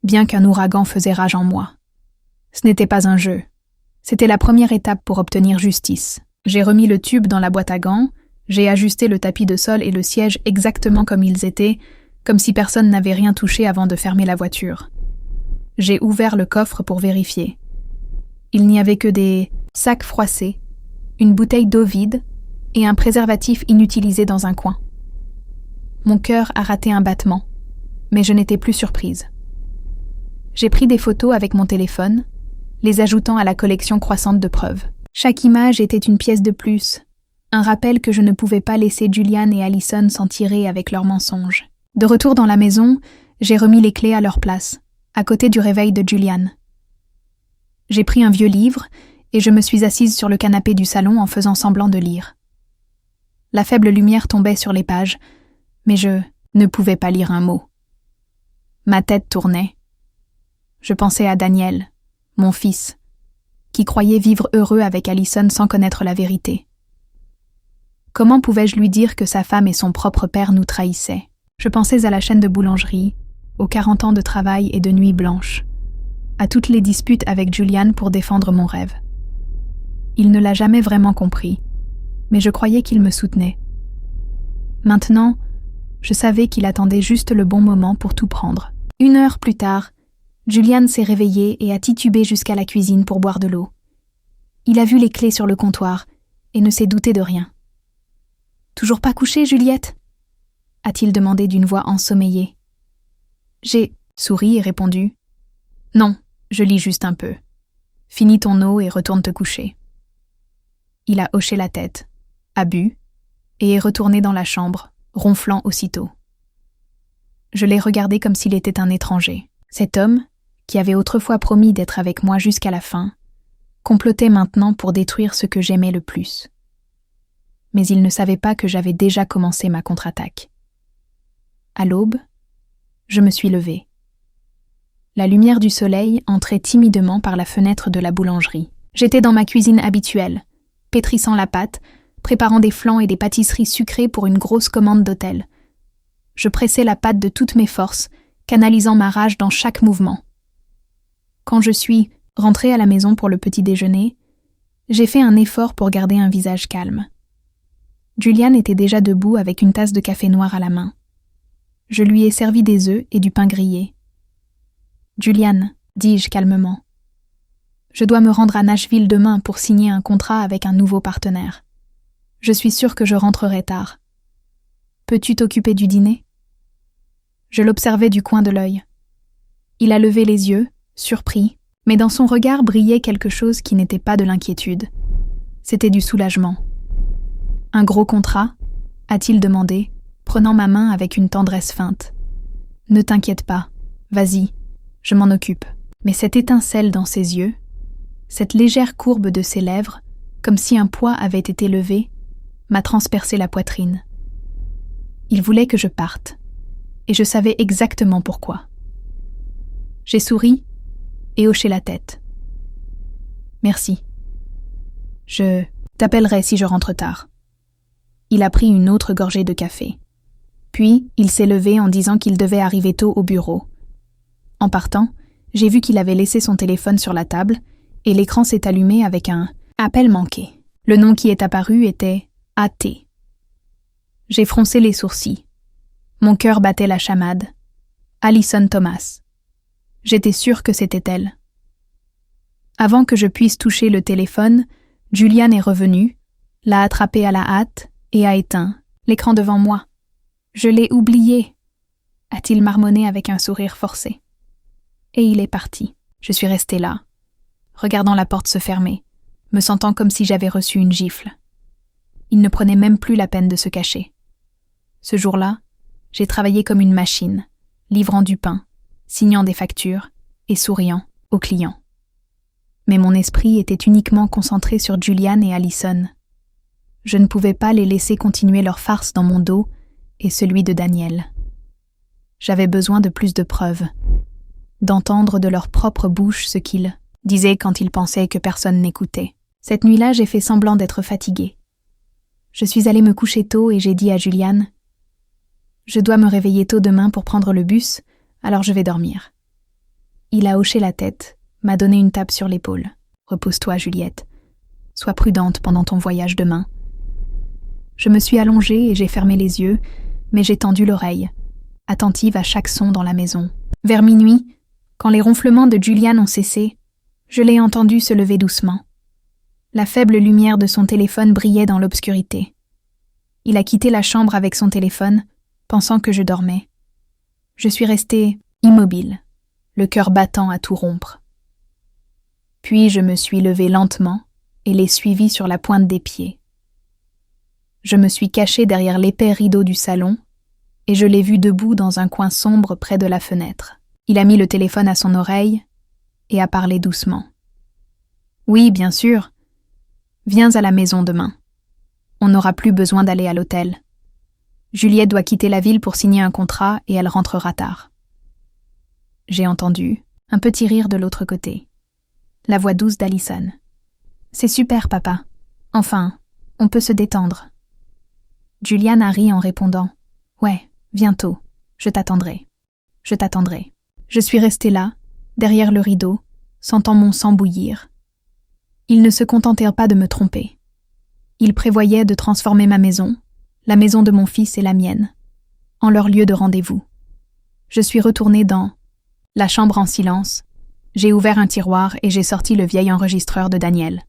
bien qu'un ouragan faisait rage en moi. Ce n'était pas un jeu. C'était la première étape pour obtenir justice. J'ai remis le tube dans la boîte à gants, j'ai ajusté le tapis de sol et le siège exactement comme ils étaient, comme si personne n'avait rien touché avant de fermer la voiture. J'ai ouvert le coffre pour vérifier. Il n'y avait que des sacs froissés, une bouteille d'eau vide et un préservatif inutilisé dans un coin. Mon cœur a raté un battement, mais je n'étais plus surprise. J'ai pris des photos avec mon téléphone, les ajoutant à la collection croissante de preuves. Chaque image était une pièce de plus, un rappel que je ne pouvais pas laisser Julian et Allison s'en tirer avec leurs mensonges. De retour dans la maison, j'ai remis les clés à leur place, à côté du réveil de Julian. J'ai pris un vieux livre et je me suis assise sur le canapé du salon en faisant semblant de lire. La faible lumière tombait sur les pages, mais je ne pouvais pas lire un mot. Ma tête tournait. Je pensais à Daniel, mon fils, qui croyait vivre heureux avec Allison sans connaître la vérité. Comment pouvais-je lui dire que sa femme et son propre père nous trahissaient? Je pensais à la chaîne de boulangerie, aux 40 ans de travail et de nuits blanches, à toutes les disputes avec Julian pour défendre mon rêve. Il ne l'a jamais vraiment compris, mais je croyais qu'il me soutenait. Maintenant, je savais qu'il attendait juste le bon moment pour tout prendre. 1 heure plus tard, Julian s'est réveillé et a titubé jusqu'à la cuisine pour boire de l'eau. Il a vu les clés sur le comptoir et ne s'est douté de rien. « Toujours pas couché, Juliette ?» a-t-il demandé d'une voix ensommeillée. J'ai souri et répondu « Non, je lis juste un peu. Finis ton eau et retourne te coucher. » Il a hoché la tête, a bu, et est retourné dans la chambre, ronflant aussitôt. Je l'ai regardé comme s'il était un étranger. Cet homme, qui avait autrefois promis d'être avec moi jusqu'à la fin, complotait maintenant pour détruire ce que j'aimais le plus. Mais il ne savait pas que j'avais déjà commencé ma contre-attaque. À l'aube, je me suis levée. La lumière du soleil entrait timidement par la fenêtre de la boulangerie. J'étais dans ma cuisine habituelle, pétrissant la pâte, préparant des flans et des pâtisseries sucrées pour une grosse commande d'hôtel. Je pressais la pâte de toutes mes forces, canalisant ma rage dans chaque mouvement. Quand je suis rentrée à la maison pour le petit déjeuner, j'ai fait un effort pour garder un visage calme. Julian était déjà debout avec une tasse de café noir à la main. Je lui ai servi des œufs et du pain grillé. « Julian, dis-je calmement, je dois me rendre à Nashville demain pour signer un contrat avec un nouveau partenaire. Je suis sûre que je rentrerai tard. Peux-tu t'occuper du dîner ?» Je l'observais du coin de l'œil. Il a levé les yeux, surpris, mais dans son regard brillait quelque chose qui n'était pas de l'inquiétude. C'était du soulagement. « Un gros contrat ?» a-t-il demandé, prenant ma main avec une tendresse feinte. « Ne t'inquiète pas, vas-y, je m'en occupe. » Mais cette étincelle dans ses yeux, cette légère courbe de ses lèvres, comme si un poids avait été levé, m'a transpercé la poitrine. Il voulait que je parte, et je savais exactement pourquoi. J'ai souri et hoché la tête. « Merci. Je t'appellerai si je rentre tard. » Il a pris une autre gorgée de café. Puis, il s'est levé en disant qu'il devait arriver tôt au bureau. En partant, j'ai vu qu'il avait laissé son téléphone sur la table et l'écran s'est allumé avec un « appel manqué ». Le nom qui est apparu était « AT ». J'ai froncé les sourcils. Mon cœur battait la chamade. Allison Thomas. J'étais sûre que c'était elle. Avant que je puisse toucher le téléphone, Julian est revenu, l'a attrapé à la hâte et a éteint l'écran devant moi. Je l'ai oublié, a-t-il marmonné avec un sourire forcé. Et il est parti. Je suis restée là, regardant la porte se fermer, me sentant comme si j'avais reçu une gifle. Il ne prenait même plus la peine de se cacher. Ce jour-là, j'ai travaillé comme une machine, livrant du pain, signant des factures et souriant aux clients. Mais mon esprit était uniquement concentré sur Julian et Allison. Je ne pouvais pas les laisser continuer leur farce dans mon dos et celui de Daniel. J'avais besoin de plus de preuves, d'entendre de leur propre bouche ce qu'ils disaient quand ils pensaient que personne n'écoutait. Cette nuit-là, j'ai fait semblant d'être fatiguée. Je suis allée me coucher tôt et j'ai dit à Julian « Je dois me réveiller tôt demain pour prendre le bus, alors je vais dormir. » Il a hoché la tête, m'a donné une tape sur l'épaule. « Repose-toi, Juliette. Sois prudente pendant ton voyage demain. » Je me suis allongée et j'ai fermé les yeux, mais j'ai tendu l'oreille, attentive à chaque son dans la maison. Vers minuit, quand les ronflements de Julian ont cessé, je l'ai entendu se lever doucement. La faible lumière de son téléphone brillait dans l'obscurité. Il a quitté la chambre avec son téléphone, pensant que je dormais. Je suis restée immobile, le cœur battant à tout rompre. Puis je me suis levée lentement et l'ai suivi sur la pointe des pieds. Je me suis cachée derrière l'épais rideau du salon et je l'ai vu debout dans un coin sombre près de la fenêtre. Il a mis le téléphone à son oreille et a parlé doucement. « Oui, bien sûr. Viens à la maison demain. On n'aura plus besoin d'aller à l'hôtel. Juliette doit quitter la ville pour signer un contrat et elle rentrera tard. » J'ai entendu un petit rire de l'autre côté. La voix douce d'Allison. « C'est super, papa. Enfin, on peut se détendre. » Julian a ri en répondant « Ouais, bientôt. Je t'attendrai. Je t'attendrai. » Je suis restée là, derrière le rideau, sentant mon sang bouillir. Ils ne se contentèrent pas de me tromper. Ils prévoyaient de transformer ma maison, la maison de mon fils et la mienne, en leur lieu de rendez-vous. Je suis retournée dans la chambre en silence. J'ai ouvert un tiroir et j'ai sorti le vieil enregistreur de Daniel,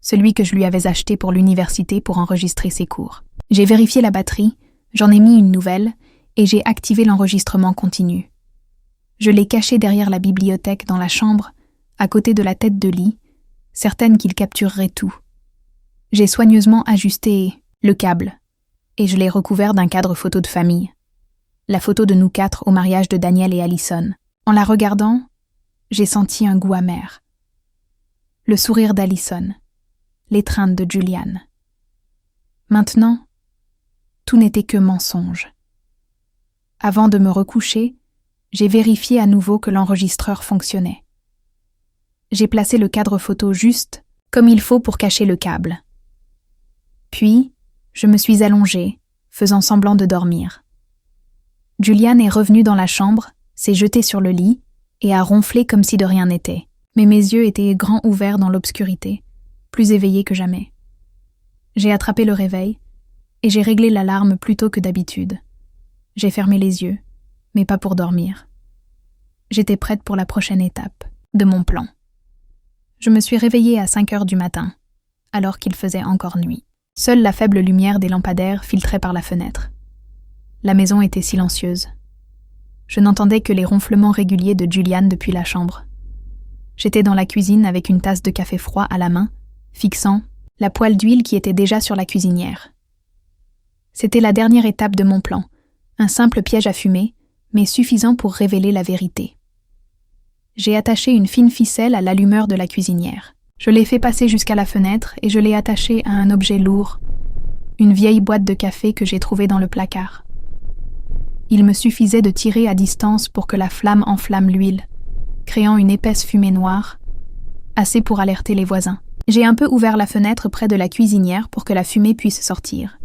celui que je lui avais acheté pour l'université pour enregistrer ses cours. J'ai vérifié la batterie, j'en ai mis une nouvelle et j'ai activé l'enregistrement continu. Je l'ai caché derrière la bibliothèque dans la chambre, à côté de la tête de lit, certaine qu'il capturerait tout. J'ai soigneusement ajusté le câble et je l'ai recouvert d'un cadre photo de famille. La photo de nous 4 au mariage de Daniel et Allison. En la regardant, j'ai senti un goût amer. Le sourire d'Allison, l'étreinte de Julian. Maintenant, tout n'était que mensonge. Avant de me recoucher, j'ai vérifié à nouveau que l'enregistreur fonctionnait. J'ai placé le cadre photo juste comme il faut pour cacher le câble. Puis, je me suis allongée, faisant semblant de dormir. Julian est revenu dans la chambre, s'est jeté sur le lit et a ronflé comme si de rien n'était. Mais mes yeux étaient grands ouverts dans l'obscurité, plus éveillés que jamais. J'ai attrapé le réveil et j'ai réglé l'alarme plus tôt que d'habitude. J'ai fermé les yeux, mais pas pour dormir. J'étais prête pour la prochaine étape de mon plan. Je me suis réveillée à 5 heures du matin, alors qu'il faisait encore nuit. Seule la faible lumière des lampadaires filtrait par la fenêtre. La maison était silencieuse. Je n'entendais que les ronflements réguliers de Julian depuis la chambre. J'étais dans la cuisine avec une tasse de café froid à la main, fixant la poêle d'huile qui était déjà sur la cuisinière. C'était la dernière étape de mon plan, un simple piège à fumer, mais suffisant pour révéler la vérité. J'ai attaché une fine ficelle à l'allumeur de la cuisinière. Je l'ai fait passer jusqu'à la fenêtre et je l'ai attachée à un objet lourd, une vieille boîte de café que j'ai trouvée dans le placard. Il me suffisait de tirer à distance pour que la flamme enflamme l'huile, créant une épaisse fumée noire, assez pour alerter les voisins. J'ai un peu ouvert la fenêtre près de la cuisinière pour que la fumée puisse sortir.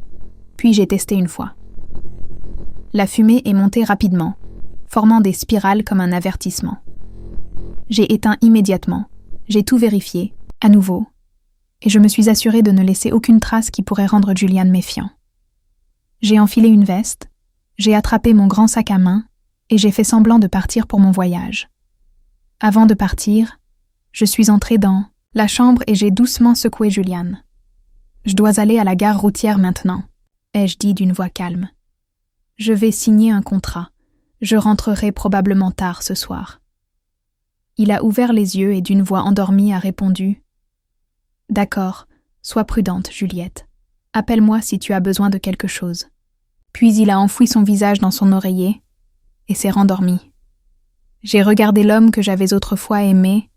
Puis j'ai testé une fois. La fumée est montée rapidement, formant des spirales comme un avertissement. J'ai éteint immédiatement, j'ai tout vérifié, à nouveau, et je me suis assurée de ne laisser aucune trace qui pourrait rendre Julian méfiant. J'ai enfilé une veste, j'ai attrapé mon grand sac à main et j'ai fait semblant de partir pour mon voyage. Avant de partir, je suis entrée dans la chambre et j'ai doucement secoué Juliane. « Je dois aller à la gare routière maintenant », ai-je dit d'une voix calme. « Je vais signer un contrat. Je rentrerai probablement tard ce soir. » Il a ouvert les yeux et d'une voix endormie a répondu « D'accord, sois prudente, Juliette. Appelle-moi si tu as besoin de quelque chose. » Puis il a enfoui son visage dans son oreiller et s'est rendormi. J'ai regardé l'homme que j'avais autrefois aimé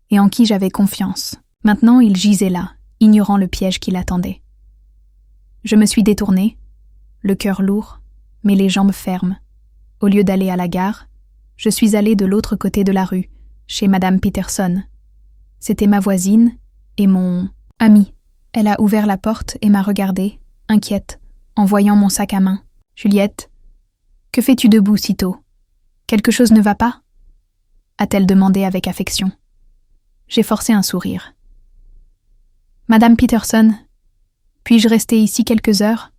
et en qui j'avais confiance. Maintenant, il gisait là, ignorant le piège qui l'attendait. Je me suis détournée, le cœur lourd, mais les jambes fermes. Au lieu d'aller à la gare, je suis allée de l'autre côté de la rue, chez Madame Peterson. C'était ma voisine et mon amie. Elle a ouvert la porte et m'a regardée, inquiète, en voyant mon sac à main. « Juliette, que fais-tu debout si tôt ? Quelque chose ne va pas ?» a-t-elle demandé avec affection. J'ai forcé un sourire. « Madame Peterson, puis-je rester ici quelques heures ?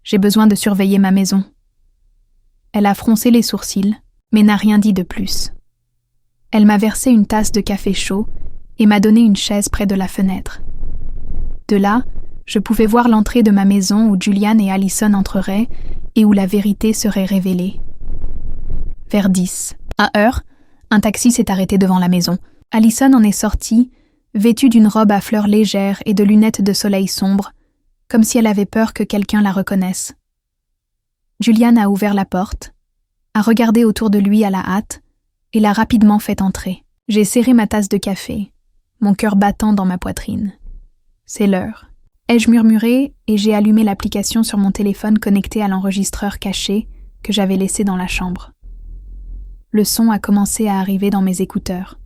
J'ai besoin de surveiller ma maison. » Elle a froncé les sourcils, mais n'a rien dit de plus. Elle m'a versé une tasse de café chaud et m'a donné une chaise près de la fenêtre. De là, je pouvais voir l'entrée de ma maison où Julian et Allison entreraient et où la vérité serait révélée. Vers 10, à heure, un taxi s'est arrêté devant la maison. Allison en est sortie, vêtue d'une robe à fleurs légères et de lunettes de soleil sombre, comme si elle avait peur que quelqu'un la reconnaisse. Julian a ouvert la porte, a regardé autour de lui à la hâte et l'a rapidement fait entrer. J'ai serré ma tasse de café, mon cœur battant dans ma poitrine. C'est l'heure. Ai-je murmuré et j'ai allumé l'application sur mon téléphone connecté à l'enregistreur caché que j'avais laissé dans la chambre. Le son a commencé à arriver dans mes écouteurs.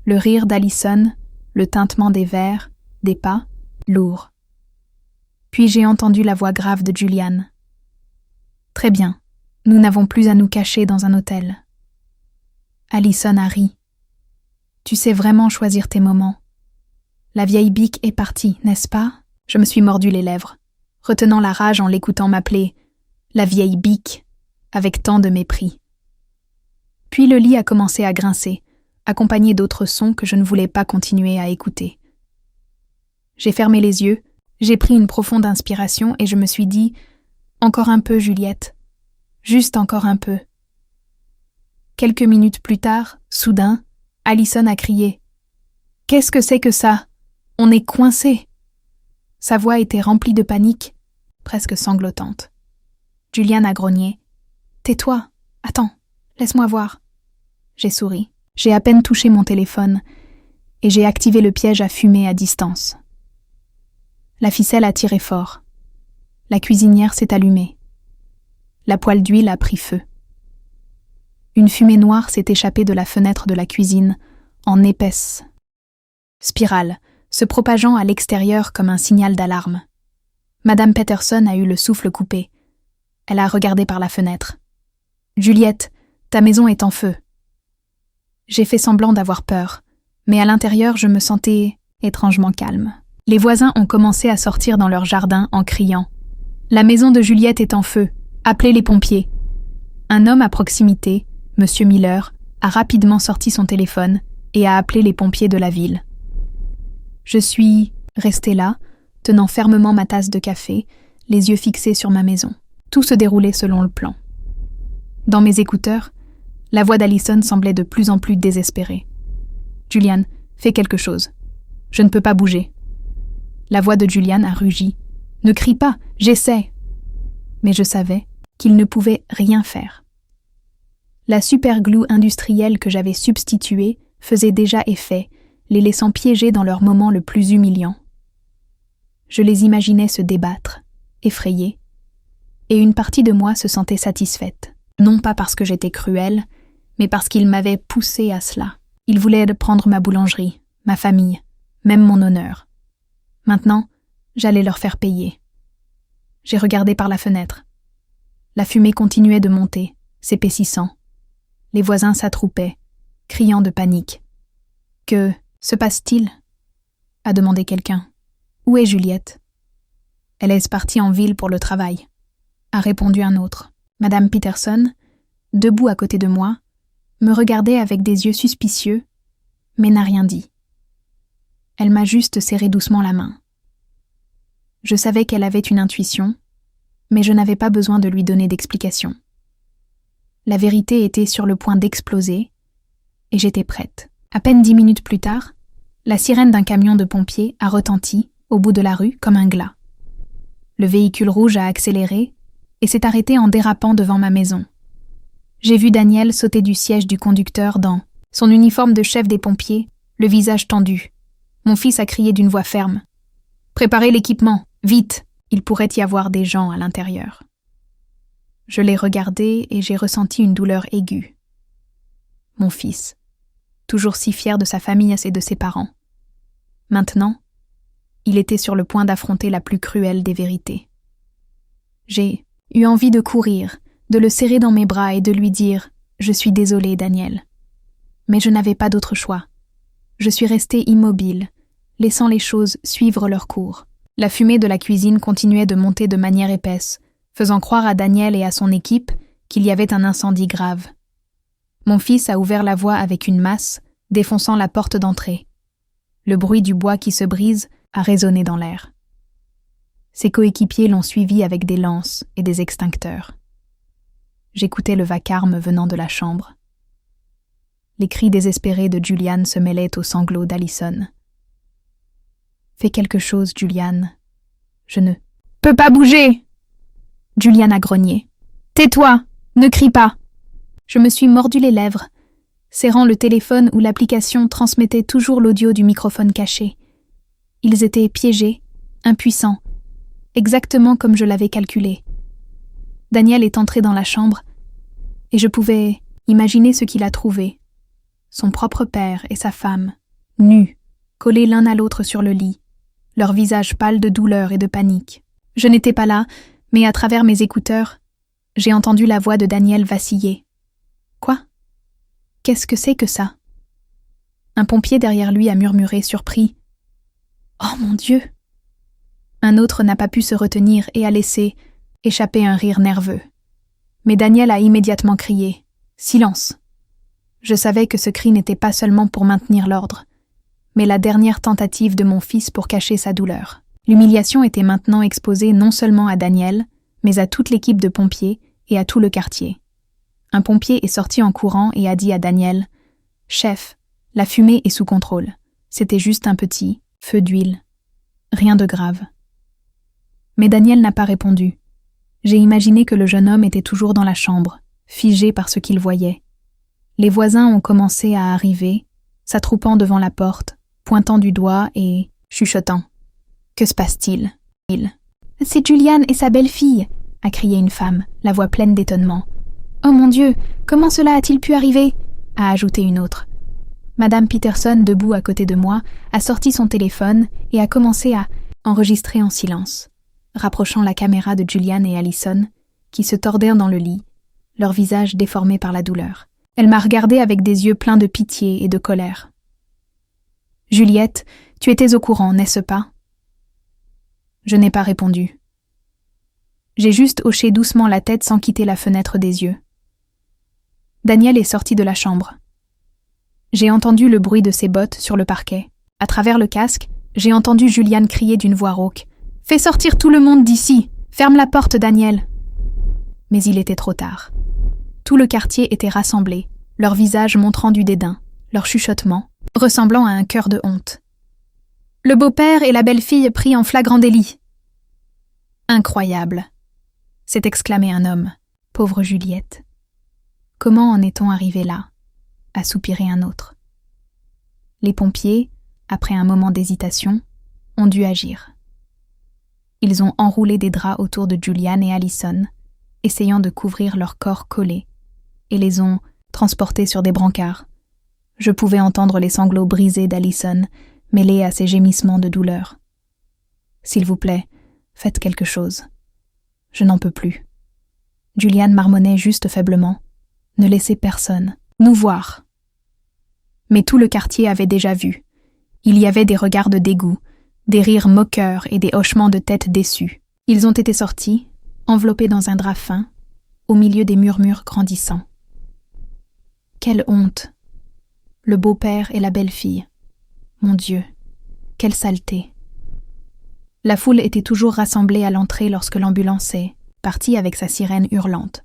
Le rire d'Allison, le tintement des verres, des pas, lourd. Puis j'ai entendu la voix grave de Julian. « Très bien, nous n'avons plus à nous cacher dans un hôtel. » Allison a ri. « Tu sais vraiment choisir tes moments. La vieille bique est partie, n'est-ce pas ?» Je me suis mordu les lèvres, retenant la rage en l'écoutant m'appeler « la vieille bique » avec tant de mépris. Puis le lit a commencé à grincer, accompagné d'autres sons que je ne voulais pas continuer à écouter. J'ai fermé les yeux, j'ai pris une profonde inspiration et je me suis dit « Encore un peu, Juliette. Juste encore un peu. » Quelques minutes plus tard, soudain, Allison a crié « Qu'est-ce que c'est que ça ? On est coincé !» Sa voix était remplie de panique, presque sanglotante. Julian a grogné « Tais-toi, attends, laisse-moi voir. » J'ai souri. J'ai à peine touché mon téléphone et j'ai activé le piège à fumer à distance. La ficelle a tiré fort. La cuisinière s'est allumée. La poêle d'huile a pris feu. Une fumée noire s'est échappée de la fenêtre de la cuisine, en épaisse spirale, se propageant à l'extérieur comme un signal d'alarme. Madame Peterson a eu le souffle coupé. Elle a regardé par la fenêtre. « Juliette, ta maison est en feu. » J'ai fait semblant d'avoir peur, mais à l'intérieur je me sentais étrangement calme. Les voisins ont commencé à sortir dans leur jardin en criant « La maison de Juliette est en feu, appelez les pompiers !» Un homme à proximité, M. Miller, a rapidement sorti son téléphone et a appelé les pompiers de la ville. Je suis restée là, tenant fermement ma tasse de café, les yeux fixés sur ma maison. Tout se déroulait selon le plan. Dans mes écouteurs, la voix d'Allison semblait de plus en plus désespérée. « Julian, fais quelque chose. Je ne peux pas bouger. » La voix de Julian a rugi. « Ne crie pas, j'essaie !» Mais je savais qu'il ne pouvait rien faire. La superglue industrielle que j'avais substituée faisait déjà effet, les laissant piégés dans leur moment le plus humiliant. Je les imaginais se débattre, effrayés, et une partie de moi se sentait satisfaite, non pas parce que j'étais cruelle, mais parce qu'ils m'avaient poussée à cela. Ils voulaient prendre ma boulangerie, ma famille, même mon honneur. Maintenant, j'allais leur faire payer. J'ai regardé par la fenêtre. La fumée continuait de monter, s'épaississant. Les voisins s'attroupaient, criant de panique. « Que se passe-t-il » a demandé quelqu'un. « Où est Juliette ?»« Elle est partie en ville pour le travail » a répondu un autre. Madame Peterson, debout à côté de moi, me regardait avec des yeux suspicieux, mais n'a rien dit. Elle m'a juste serré doucement la main. Je savais qu'elle avait une intuition, mais je n'avais pas besoin de lui donner d'explication. La vérité était sur le point d'exploser, et j'étais prête. À peine 10 minutes plus tard, la sirène d'un camion de pompiers a retenti, au bout de la rue, comme un glas. Le véhicule rouge a accéléré et s'est arrêté en dérapant devant ma maison. J'ai vu Daniel sauter du siège du conducteur dans son uniforme de chef des pompiers, le visage tendu. Mon fils a crié d'une voix ferme. « Préparez l'équipement, vite, il pourrait y avoir des gens à l'intérieur. » Je l'ai regardé et j'ai ressenti une douleur aiguë. Mon fils, toujours si fier de sa famille et de ses parents. Maintenant, il était sur le point d'affronter la plus cruelle des vérités. J'ai eu envie de courir, de le serrer dans mes bras et de lui dire « Je suis désolée, Daniel ». Mais je n'avais pas d'autre choix. Je suis restée immobile, laissant les choses suivre leur cours. La fumée de la cuisine continuait de monter de manière épaisse, faisant croire à Daniel et à son équipe qu'il y avait un incendie grave. Mon fils a ouvert la voie avec une masse, défonçant la porte d'entrée. Le bruit du bois qui se brise a résonné dans l'air. Ses coéquipiers l'ont suivi avec des lances et des extincteurs. J'écoutais le vacarme venant de la chambre. Les cris désespérés de Julian se mêlaient aux sanglots d'Allison. « Fais quelque chose, Julian. Je ne peux pas bouger !» Julian a grogné. « Tais-toi! Ne crie pas !» Je me suis mordu les lèvres, serrant le téléphone où l'application transmettait toujours l'audio du microphone caché. Ils étaient piégés, impuissants, exactement comme je l'avais calculé. Daniel est entré dans la chambre, et je pouvais imaginer ce qu'il a trouvé. Son propre père et sa femme, nus, collés l'un à l'autre sur le lit, leurs visages pâles de douleur et de panique. Je n'étais pas là, mais à travers mes écouteurs, j'ai entendu la voix de Daniel vaciller. Quoi? Qu'est-ce que c'est que ça? Un pompier derrière lui a murmuré, surpris. Oh mon Dieu! Un autre n'a pas pu se retenir et a laissé échapper un rire nerveux. Mais Daniel a immédiatement crié « Silence !» Je savais que ce cri n'était pas seulement pour maintenir l'ordre, mais la dernière tentative de mon fils pour cacher sa douleur. L'humiliation était maintenant exposée non seulement à Daniel, mais à toute l'équipe de pompiers et à tout le quartier. Un pompier est sorti en courant et a dit à Daniel « Chef, la fumée est sous contrôle. C'était juste un petit feu d'huile. Rien de grave. » Mais Daniel n'a pas répondu. J'ai imaginé que le jeune homme était toujours dans la chambre, figé par ce qu'il voyait. Les voisins ont commencé à arriver, s'attroupant devant la porte, pointant du doigt et chuchotant. « Que se passe-t-il » « C'est Julian et sa belle-fille » a crié une femme, la voix pleine d'étonnement. « Oh mon Dieu, comment cela a-t-il pu arriver » a ajouté une autre. Madame Peterson, debout à côté de moi, a sorti son téléphone et a commencé à enregistrer en silence, rapprochant la caméra de Julian et Allison, qui se tordaient dans le lit, leurs visages déformés par la douleur. Elle m'a regardée avec des yeux pleins de pitié et de colère. « Juliette, tu étais au courant, n'est-ce pas ?» Je n'ai pas répondu. J'ai juste hoché doucement la tête sans quitter la fenêtre des yeux. Daniel est sorti de la chambre. J'ai entendu le bruit de ses bottes sur le parquet. À travers le casque, j'ai entendu Julian crier d'une voix rauque. « Fais sortir tout le monde d'ici! Ferme la porte, Daniel !» Mais il était trop tard. Tout le quartier était rassemblé, leurs visages montrant du dédain, leur chuchotement, ressemblant à un cœur de honte. « Le beau-père et la belle-fille pris en flagrant délit. »« Incroyable !» s'est exclamé un homme. « Pauvre Juliette. » « Comment en est-on arrivé là ?» a soupiré un autre. Les pompiers, après un moment d'hésitation, ont dû agir. Ils ont enroulé des draps autour de Julian et Allison, essayant de couvrir leurs corps collés, et les ont transportés sur des brancards. Je pouvais entendre les sanglots brisés d'Allison, mêlés à ses gémissements de douleur. « S'il vous plaît, faites quelque chose. Je n'en peux plus. » Julian marmonnait juste faiblement. « Ne laissez personne nous voir. » Mais tout le quartier avait déjà vu. Il y avait des regards de dégoût, des rires moqueurs et des hochements de tête déçus. Ils ont été sortis, enveloppés dans un drap fin, au milieu des murmures grandissants. Quelle honte! Le beau-père et la belle-fille. Mon Dieu, quelle saleté! La foule était toujours rassemblée à l'entrée lorsque l'ambulance est partie avec sa sirène hurlante.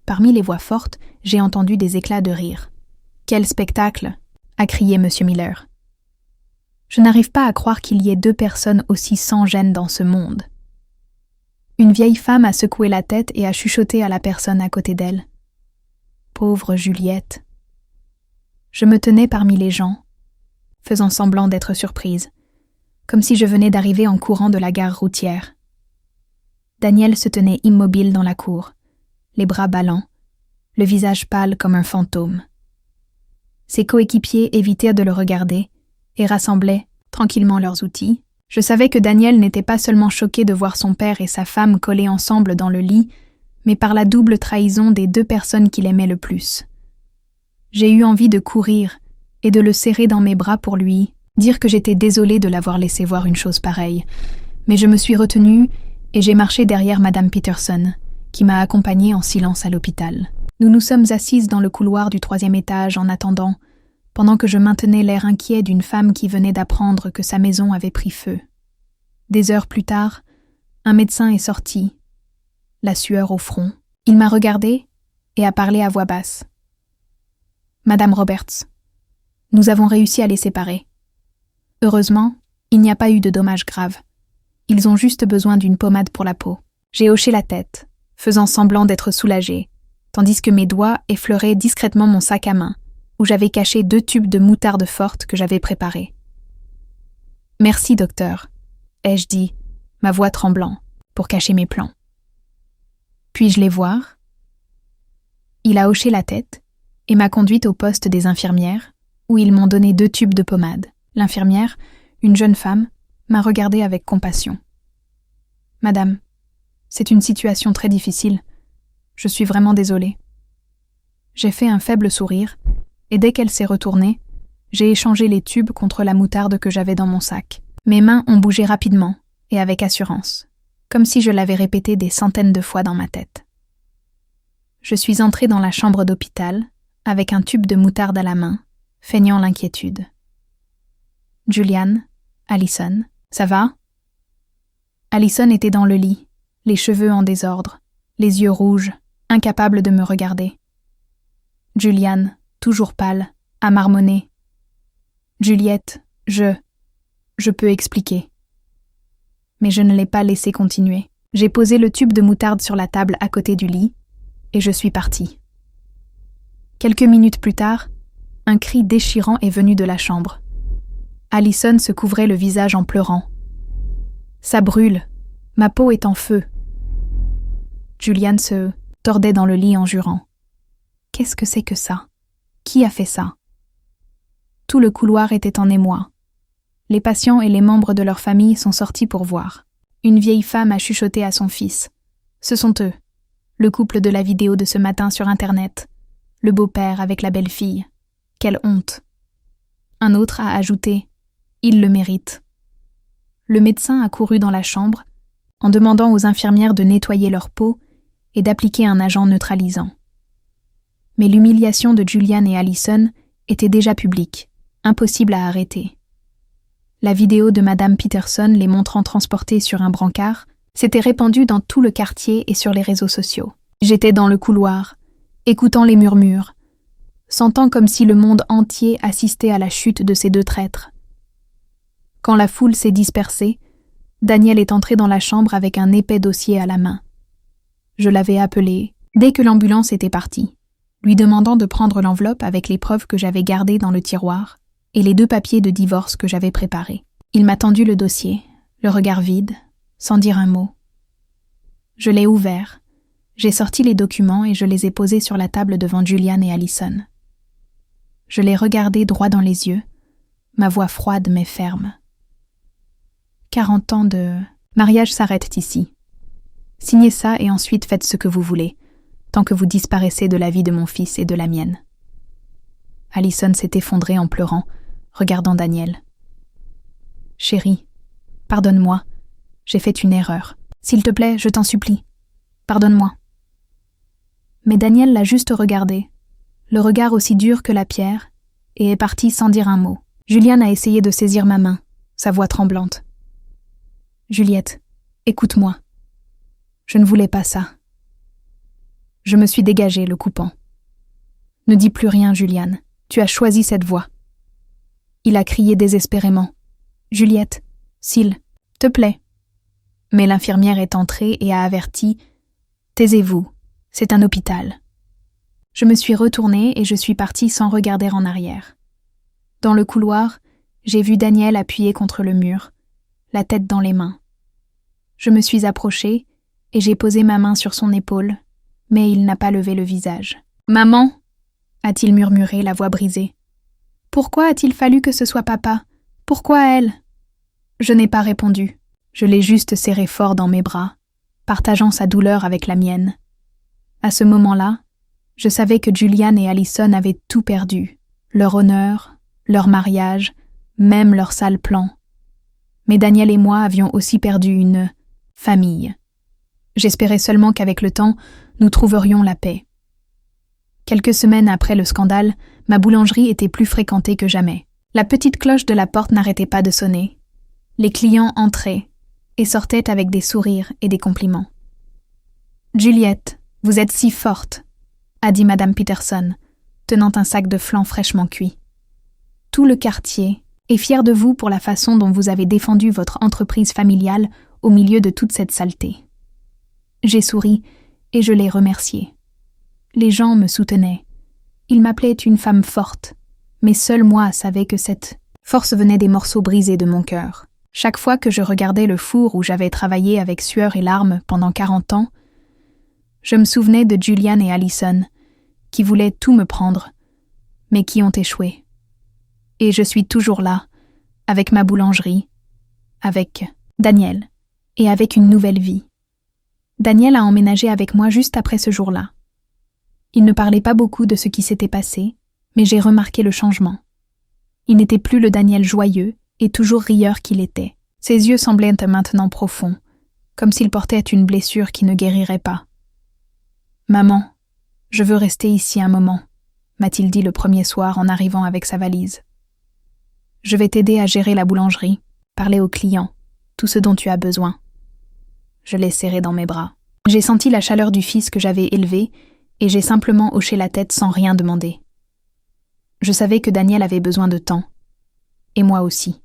Parmi les voix fortes, j'ai entendu des éclats de rire. « Quel spectacle !» a crié M. Miller. Je n'arrive pas à croire qu'il y ait 2 personnes aussi sans gêne dans ce monde. Une vieille femme a secoué la tête et a chuchoté à la personne à côté d'elle. Pauvre Juliette. Je me tenais parmi les gens, faisant semblant d'être surprise, comme si je venais d'arriver en courant de la gare routière. Daniel se tenait immobile dans la cour, les bras ballants, le visage pâle comme un fantôme. Ses coéquipiers évitèrent de le regarder et rassemblaient tranquillement leurs outils. Je savais que Daniel n'était pas seulement choqué de voir son père et sa femme collés ensemble dans le lit, mais par la double trahison des 2 personnes qu'il aimait le plus. J'ai eu envie de courir et de le serrer dans mes bras pour lui dire que j'étais désolée de l'avoir laissé voir une chose pareille, mais je me suis retenue et j'ai marché derrière Madame Peterson, qui m'a accompagnée en silence à l'hôpital. Nous nous sommes assises dans le couloir du 3e étage en attendant, pendant que je maintenais l'air inquiet d'une femme qui venait d'apprendre que sa maison avait pris feu. Des heures plus tard, un médecin est sorti, la sueur au front. Il m'a regardée et a parlé à voix basse. « Madame Roberts, nous avons réussi à les séparer. Heureusement, il n'y a pas eu de dommages graves. Ils ont juste besoin d'une pommade pour la peau. » J'ai hoché la tête, faisant semblant d'être soulagée, tandis que mes doigts effleuraient discrètement mon sac à main, où j'avais caché 2 tubes de moutarde forte que j'avais préparés. « Merci, docteur, » ai-je dit, ma voix tremblant, pour cacher mes plans. « Puis-je les voir ?» Il a hoché la tête et m'a conduite au poste des infirmières, où ils m'ont donné 2 tubes de pommade. L'infirmière, une jeune femme, m'a regardée avec compassion. « Madame, c'est une situation très difficile. Je suis vraiment désolée. » J'ai fait un faible sourire, et dès qu'elle s'est retournée, j'ai échangé les tubes contre la moutarde que j'avais dans mon sac. Mes mains ont bougé rapidement et avec assurance, comme si je l'avais répété des centaines de fois dans ma tête. Je suis entrée dans la chambre d'hôpital, avec un tube de moutarde à la main, feignant l'inquiétude. « Julian, Allison, ça va ?» Allison était dans le lit, les cheveux en désordre, les yeux rouges, incapable de me regarder. Julian, toujours pâle, a marmonné. « Juliette, je peux expliquer. » Mais je ne l'ai pas laissé continuer. J'ai posé le tube de moutarde sur la table à côté du lit, et je suis partie. Quelques minutes plus tard, un cri déchirant est venu de la chambre. Allison se couvrait le visage en pleurant. « Ça brûle, ma peau est en feu. » Julian se tordait dans le lit en jurant. « Qu'est-ce que c'est que ça? Qui a fait ça? » Tout le couloir était en émoi. Les patients et les membres de leur famille sont sortis pour voir. Une vieille femme a chuchoté à son fils. « Ce sont eux, le couple de la vidéo de ce matin sur Internet. Le beau-père avec la belle-fille. Quelle honte !» Un autre a ajouté « Il le mérite. » Le médecin a couru dans la chambre, en demandant aux infirmières de nettoyer leur peau et d'appliquer un agent neutralisant. Mais l'humiliation de Julian et Allison était déjà publique, impossible à arrêter. La vidéo de Madame Peterson les montrant transportés sur un brancard s'était répandue dans tout le quartier et sur les réseaux sociaux. J'étais dans le couloir, écoutant les murmures, sentant comme si le monde entier assistait à la chute de ces 2 traîtres. Quand la foule s'est dispersée, Daniel est entré dans la chambre avec un épais dossier à la main. Je l'avais appelé dès que l'ambulance était partie, lui demandant de prendre l'enveloppe avec les preuves que j'avais gardées dans le tiroir et les 2 papiers de divorce que j'avais préparés. Il m'a tendu le dossier, le regard vide, sans dire un mot. Je l'ai ouvert, j'ai sorti les documents et je les ai posés sur la table devant Julian et Allison. Je les regardais droit dans les yeux, ma voix froide mais ferme. 40 ans de mariage s'arrête ici. Signez ça et ensuite faites ce que vous voulez, tant que vous disparaissez de la vie de mon fils et de la mienne. Allison s'est effondrée en pleurant, regardant Daniel. « Chérie, pardonne-moi, j'ai fait une erreur. S'il te plaît, je t'en supplie. Pardonne-moi. » Mais Daniel l'a juste regardé, le regard aussi dur que la pierre, et est partie sans dire un mot. Julian a essayé de saisir ma main, sa voix tremblante. « Juliette, écoute-moi. Je ne voulais pas ça. » Je me suis dégagée, le coupant. « Ne dis plus rien, Julian. Tu as choisi cette voie. » Il a crié désespérément. « Juliette, s'il te plaît. » Mais l'infirmière est entrée et a averti « Taisez-vous, c'est un hôpital. » Je me suis retournée et je suis partie sans regarder en arrière. Dans le couloir, j'ai vu Daniel appuyé contre le mur, la tête dans les mains. Je me suis approchée et j'ai posé ma main sur son épaule, mais il n'a pas levé le visage. « Maman !» a-t-il murmuré, la voix brisée. « Pourquoi a-t-il fallu que ce soit papa? Pourquoi elle ?» Je n'ai pas répondu. Je l'ai juste serré fort dans mes bras, partageant sa douleur avec la mienne. À ce moment-là, je savais que Julian et Allison avaient tout perdu, leur honneur, leur mariage, même leur sale plan. Mais Daniel et moi avions aussi perdu une famille. J'espérais seulement qu'avec le temps, nous trouverions la paix. Quelques semaines après le scandale, ma boulangerie était plus fréquentée que jamais. La petite cloche de la porte n'arrêtait pas de sonner. Les clients entraient et sortaient avec des sourires et des compliments. « Juliette, vous êtes si forte », a dit Madame Peterson, tenant un sac de flan fraîchement cuit. « Tout le quartier est fier de vous pour la façon dont vous avez défendu votre entreprise familiale au milieu de toute cette saleté. » J'ai souri et je l'ai remercié. Les gens me soutenaient. Ils m'appelaient une femme forte, mais seul moi savais que cette force venait des morceaux brisés de mon cœur. Chaque fois que je regardais le four où j'avais travaillé avec sueur et larmes pendant 40 ans, je me souvenais de Julian et Allison, qui voulaient tout me prendre, mais qui ont échoué. Et je suis toujours là, avec ma boulangerie, avec Daniel, et avec une nouvelle vie. Daniel a emménagé avec moi juste après ce jour-là. Il ne parlait pas beaucoup de ce qui s'était passé, mais j'ai remarqué le changement. Il n'était plus le Daniel joyeux et toujours rieur qu'il était. Ses yeux semblaient maintenant profonds, comme s'il portait une blessure qui ne guérirait pas. « Maman, je veux rester ici un moment », m'a-t-il dit le premier soir en arrivant avec sa valise. « Je vais t'aider à gérer la boulangerie, parler aux clients, tout ce dont tu as besoin. » Je l'ai serré dans mes bras. J'ai senti la chaleur du fils que j'avais élevé et j'ai simplement hoché la tête sans rien demander. Je savais que Daniel avait besoin de temps, et moi aussi.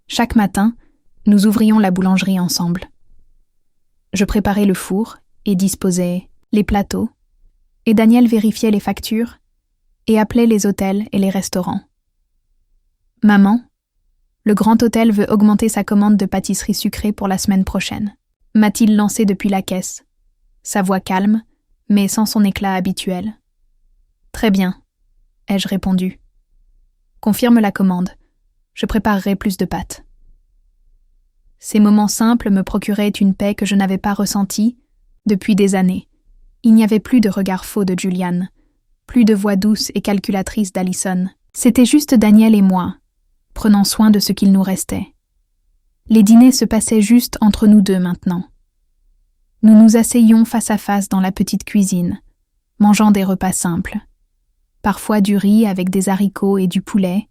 Chaque matin, nous ouvrions la boulangerie ensemble. Je préparais le four et disposais les plateaux, et Daniel vérifiait les factures et appelait les hôtels et les restaurants. « Maman, le grand hôtel veut augmenter sa commande de pâtisserie sucrée pour la semaine prochaine. » M'a-t-il lancé depuis la caisse, sa voix calme, mais sans son éclat habituel. « Très bien, » ai-je répondu. « Confirme la commande, je préparerai plus de pâtes. » Ces moments simples me procuraient une paix que je n'avais pas ressentie depuis des années. Il n'y avait plus de regard faux de Julian, plus de voix douce et calculatrice d'Allison. C'était juste Daniel et moi, prenant soin de ce qu'il nous restait. Les dîners se passaient juste entre nous deux maintenant. Nous nous asseyions face à face dans la petite cuisine, mangeant des repas simples. Parfois du riz avec des haricots et du poulet,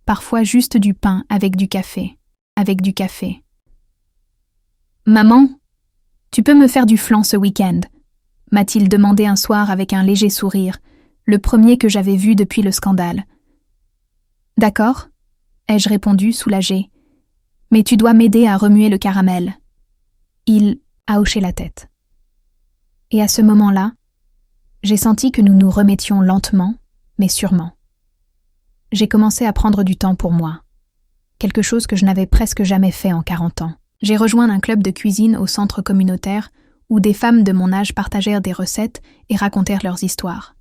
parfois juste du pain avec du café. « Maman, tu peux me faire du flan ce week-end ?» m'a-t-il demandé un soir avec un léger sourire, le premier que j'avais vu depuis le scandale. « D'accord » ai-je répondu, soulagée. « Mais tu dois m'aider à remuer le caramel. » Il a hoché la tête. Et à ce moment-là, j'ai senti que nous nous remettions lentement, mais sûrement. J'ai commencé à prendre du temps pour moi, quelque chose que je n'avais presque jamais fait en 40 ans. J'ai rejoint un club de cuisine au centre communautaire où des femmes de mon âge partagèrent des recettes et racontèrent leurs histoires.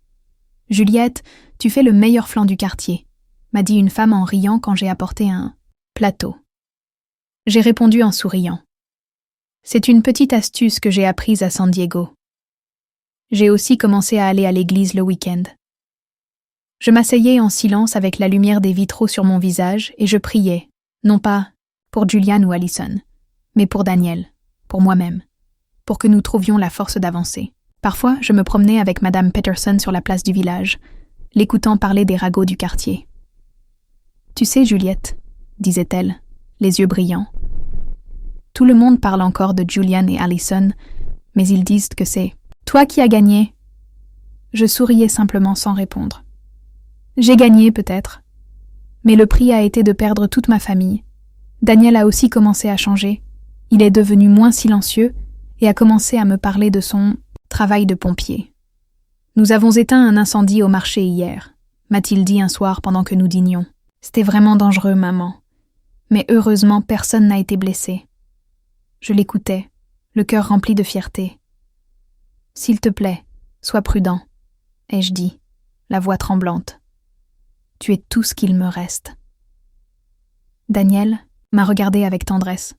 « Juliette, tu fais le meilleur flan du quartier », m'a dit une femme en riant quand j'ai apporté un plateau. J'ai répondu en souriant. C'est une petite astuce que j'ai apprise à San Diego. J'ai aussi commencé à aller à l'église le week-end. Je m'asseyais en silence avec la lumière des vitraux sur mon visage et je priais, non pas pour Julian ou Allison, mais pour Daniel, pour moi-même, pour que nous trouvions la force d'avancer. Parfois, je me promenais avec Madame Peterson sur la place du village, l'écoutant parler des ragots du quartier. « Tu sais, Juliette, » disait-elle, les yeux brillants. « Tout le monde parle encore de Julian et Allison, mais ils disent que c'est toi qui as gagné. » Je souriais simplement sans répondre. J'ai gagné peut-être, mais le prix a été de perdre toute ma famille. Daniel a aussi commencé à changer. Il est devenu moins silencieux et a commencé à me parler de son travail de pompier. Nous avons éteint un incendie au marché hier, m'a-t-il dit un soir pendant que nous dînions. C'était vraiment dangereux, maman. Mais heureusement, personne n'a été blessé. Je l'écoutais, le cœur rempli de fierté. S'il te plaît, sois prudent, ai-je dit, la voix tremblante. Tu es tout ce qu'il me reste. Daniel m'a regardé avec tendresse.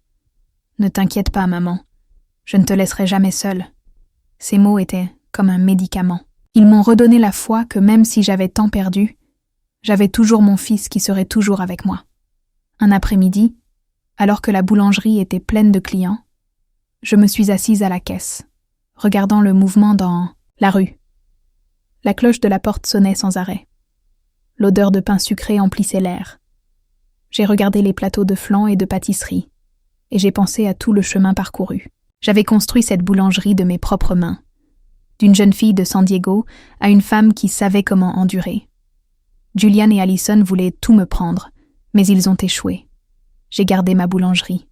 Ne t'inquiète pas, maman. Je ne te laisserai jamais seule. Ces mots étaient comme un médicament. Ils m'ont redonné la foi que même si j'avais tant perdu, j'avais toujours mon fils qui serait toujours avec moi. Un après-midi, alors que la boulangerie était pleine de clients, je me suis assise à la caisse, regardant le mouvement dans la rue. La cloche de la porte sonnait sans arrêt. L'odeur de pain sucré emplissait l'air. J'ai regardé les plateaux de flan et de pâtisserie, et j'ai pensé à tout le chemin parcouru. J'avais construit cette boulangerie de mes propres mains, d'une jeune fille de San Diego à une femme qui savait comment endurer. Julian et Allison voulaient tout me prendre, mais ils ont échoué. J'ai gardé ma boulangerie.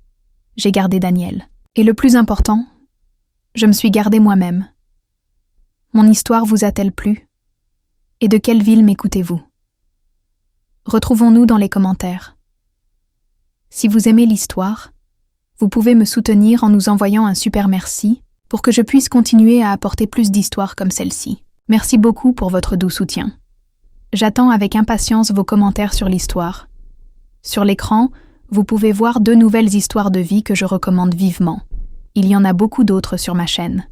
J'ai gardé Daniel. Et le plus important, je me suis gardé moi-même. Mon histoire vous a-t-elle plu? Et de quelle ville m'écoutez-vous? Retrouvons-nous dans les commentaires. Si vous aimez l'histoire, vous pouvez me soutenir en nous envoyant un super merci pour que je puisse continuer à apporter plus d'histoires comme celle-ci. Merci beaucoup pour votre doux soutien. J'attends avec impatience vos commentaires sur l'histoire. Sur l'écran, vous pouvez voir 2 nouvelles histoires de vie que je recommande vivement. Il y en a beaucoup d'autres sur ma chaîne.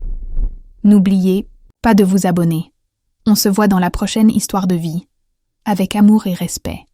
N'oubliez pas de vous abonner. On se voit dans la prochaine histoire de vie, avec amour et respect.